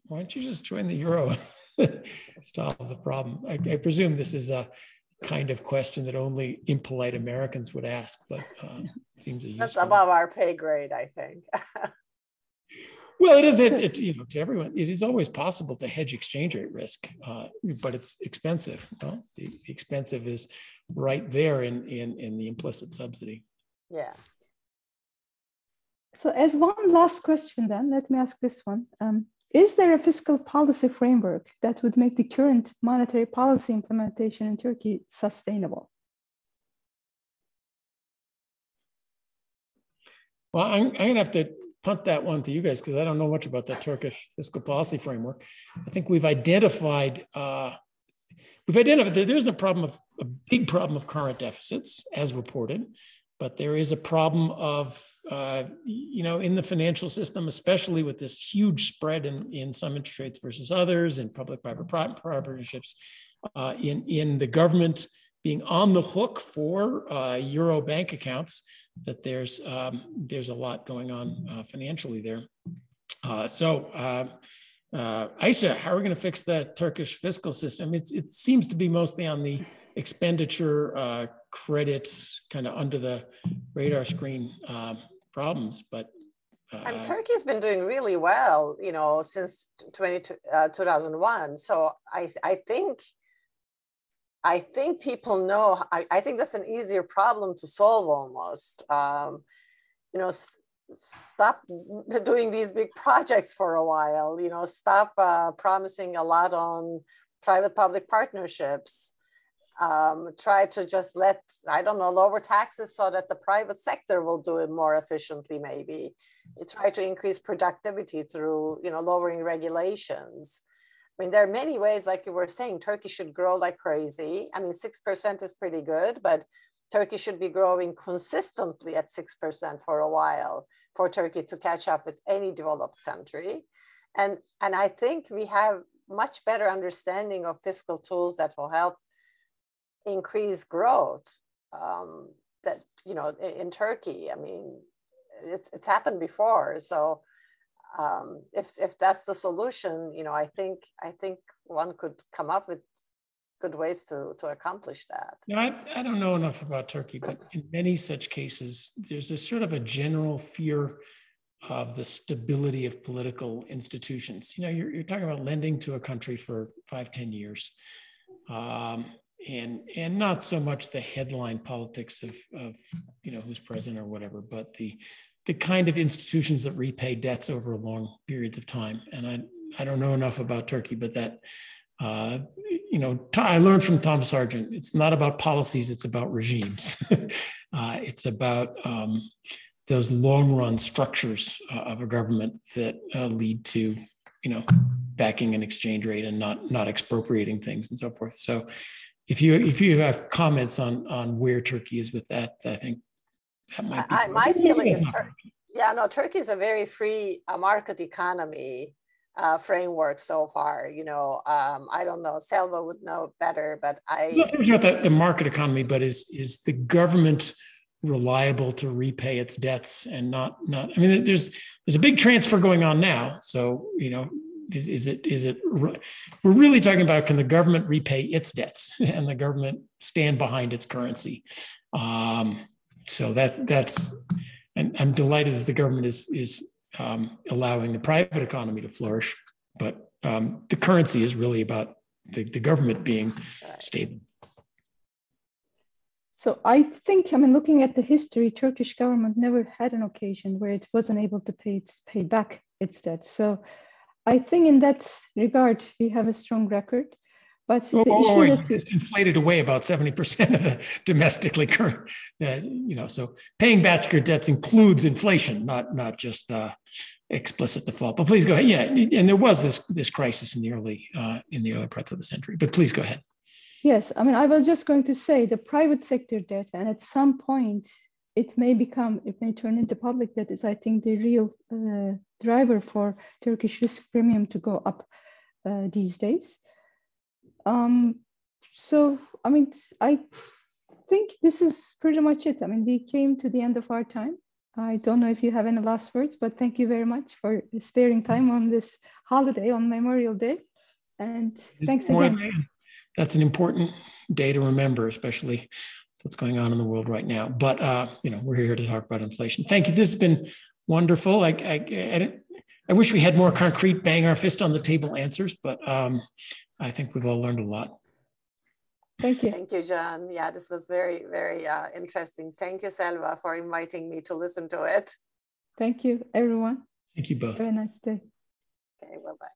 Speaker 3: Why don't you just join the euro? Solve the problem. I presume this is a kind of question that only impolite Americans would ask, but seems a
Speaker 2: that's above our pay grade, I think.
Speaker 3: Well, it is, to everyone, it is always possible to hedge exchange rate risk, but it's expensive. The expensive is right there in the implicit subsidy.
Speaker 2: Yeah.
Speaker 1: So as one last question then, let me ask this one. Is there a fiscal policy framework that would make the current monetary policy implementation in Turkey sustainable?
Speaker 3: Well, I'm going to have to punt that one to you guys because I don't know much about the Turkish fiscal policy framework. I think we've identified there's a big problem of current deficits as reported, but there is a problem of in the financial system, especially with this huge spread in some interest rates versus others, in public-private partnerships, in the government being on the hook for euro bank accounts, that there's a lot going on financially there. Ayşe, how are we going to fix the Turkish fiscal system? It seems to be mostly on the expenditure, credits, kind of under the radar screen problems, but
Speaker 2: and Turkey's been doing really well, you know, since 2001. So I think people know. I think that's an easier problem to solve almost. You know, stop doing these big projects for a while. You know, stop promising a lot on private-public partnerships. Try to just let, I don't know, lower taxes so that the private sector will do it more efficiently, maybe. Try to increase productivity through, you know, lowering regulations. I mean, there are many ways, like you were saying, Turkey should grow like crazy. I mean, 6% is pretty good, but Turkey should be growing consistently at 6% for a while for Turkey to catch up with any developed country. And I think we have much better understanding of fiscal tools that will help increase growth. That, you know, in Turkey, I mean, it's happened before. So if that's the solution, you know, I think one could come up with good ways to accomplish that.
Speaker 3: No, I don't know enough about Turkey, but in many such cases, there's a sort of a general fear of the stability of political institutions. You know, you're talking about lending to a country for 5-10 years. And not so much the headline politics of you know, who's president or whatever, but the kind of institutions that repay debts over long periods of time. And I don't know enough about Turkey, but that you know, I learned from Tom Sargent, it's not about policies, it's about regimes. It's about those long run structures of a government that lead to, you know, backing an exchange rate and not expropriating things and so forth. So if you have comments on where Turkey is with that, I think that might be.
Speaker 2: My feeling is, Turkey is a very free market economy framework so far. You know, I don't know, Selva would know better, but
Speaker 3: It's not about the market economy, but is the government reliable to repay its debts and not? I mean, there's a big transfer going on now, so you know. Is it we're really talking about, can the government repay its debts and the government stand behind its currency? So that's, and I'm delighted that the government is allowing the private economy to flourish, but the currency is really about the government being stable.
Speaker 1: So I think, I mean, looking at the history, Turkish government never had an occasion where it wasn't able to pay back its debt. So I think in that regard, we have a strong record, but the issue that
Speaker 3: just inflated away about 70% of the domestically current, you know, so paying back your debts includes inflation, not just explicit default. But please go ahead. Yeah, and there was this crisis in the early part of the century. But please go ahead.
Speaker 1: Yes, I mean, I was just going to say the private sector debt, and at some point it may turn into public debt, is I think the real driver for Turkish risk premium to go up these days. So, I mean, I think this is pretty much it. I mean, we came to the end of our time. I don't know if you have any last words, but thank you very much for sparing time on this holiday, on Memorial Day. And thanks again.
Speaker 3: That's an important day to remember, especially what's going on in the world right now. But, you know, we're here to talk about inflation. Thank you. This has been wonderful. I wish we had more concrete, bang our fist on the table answers, but I think we've all learned a lot.
Speaker 1: Thank you.
Speaker 2: Thank you, John. Yeah, this was very, very interesting. Thank you, Selva, for inviting me to listen to it.
Speaker 1: Thank you, everyone.
Speaker 3: Thank you both.
Speaker 1: Have a nice day.
Speaker 2: Okay, bye-bye.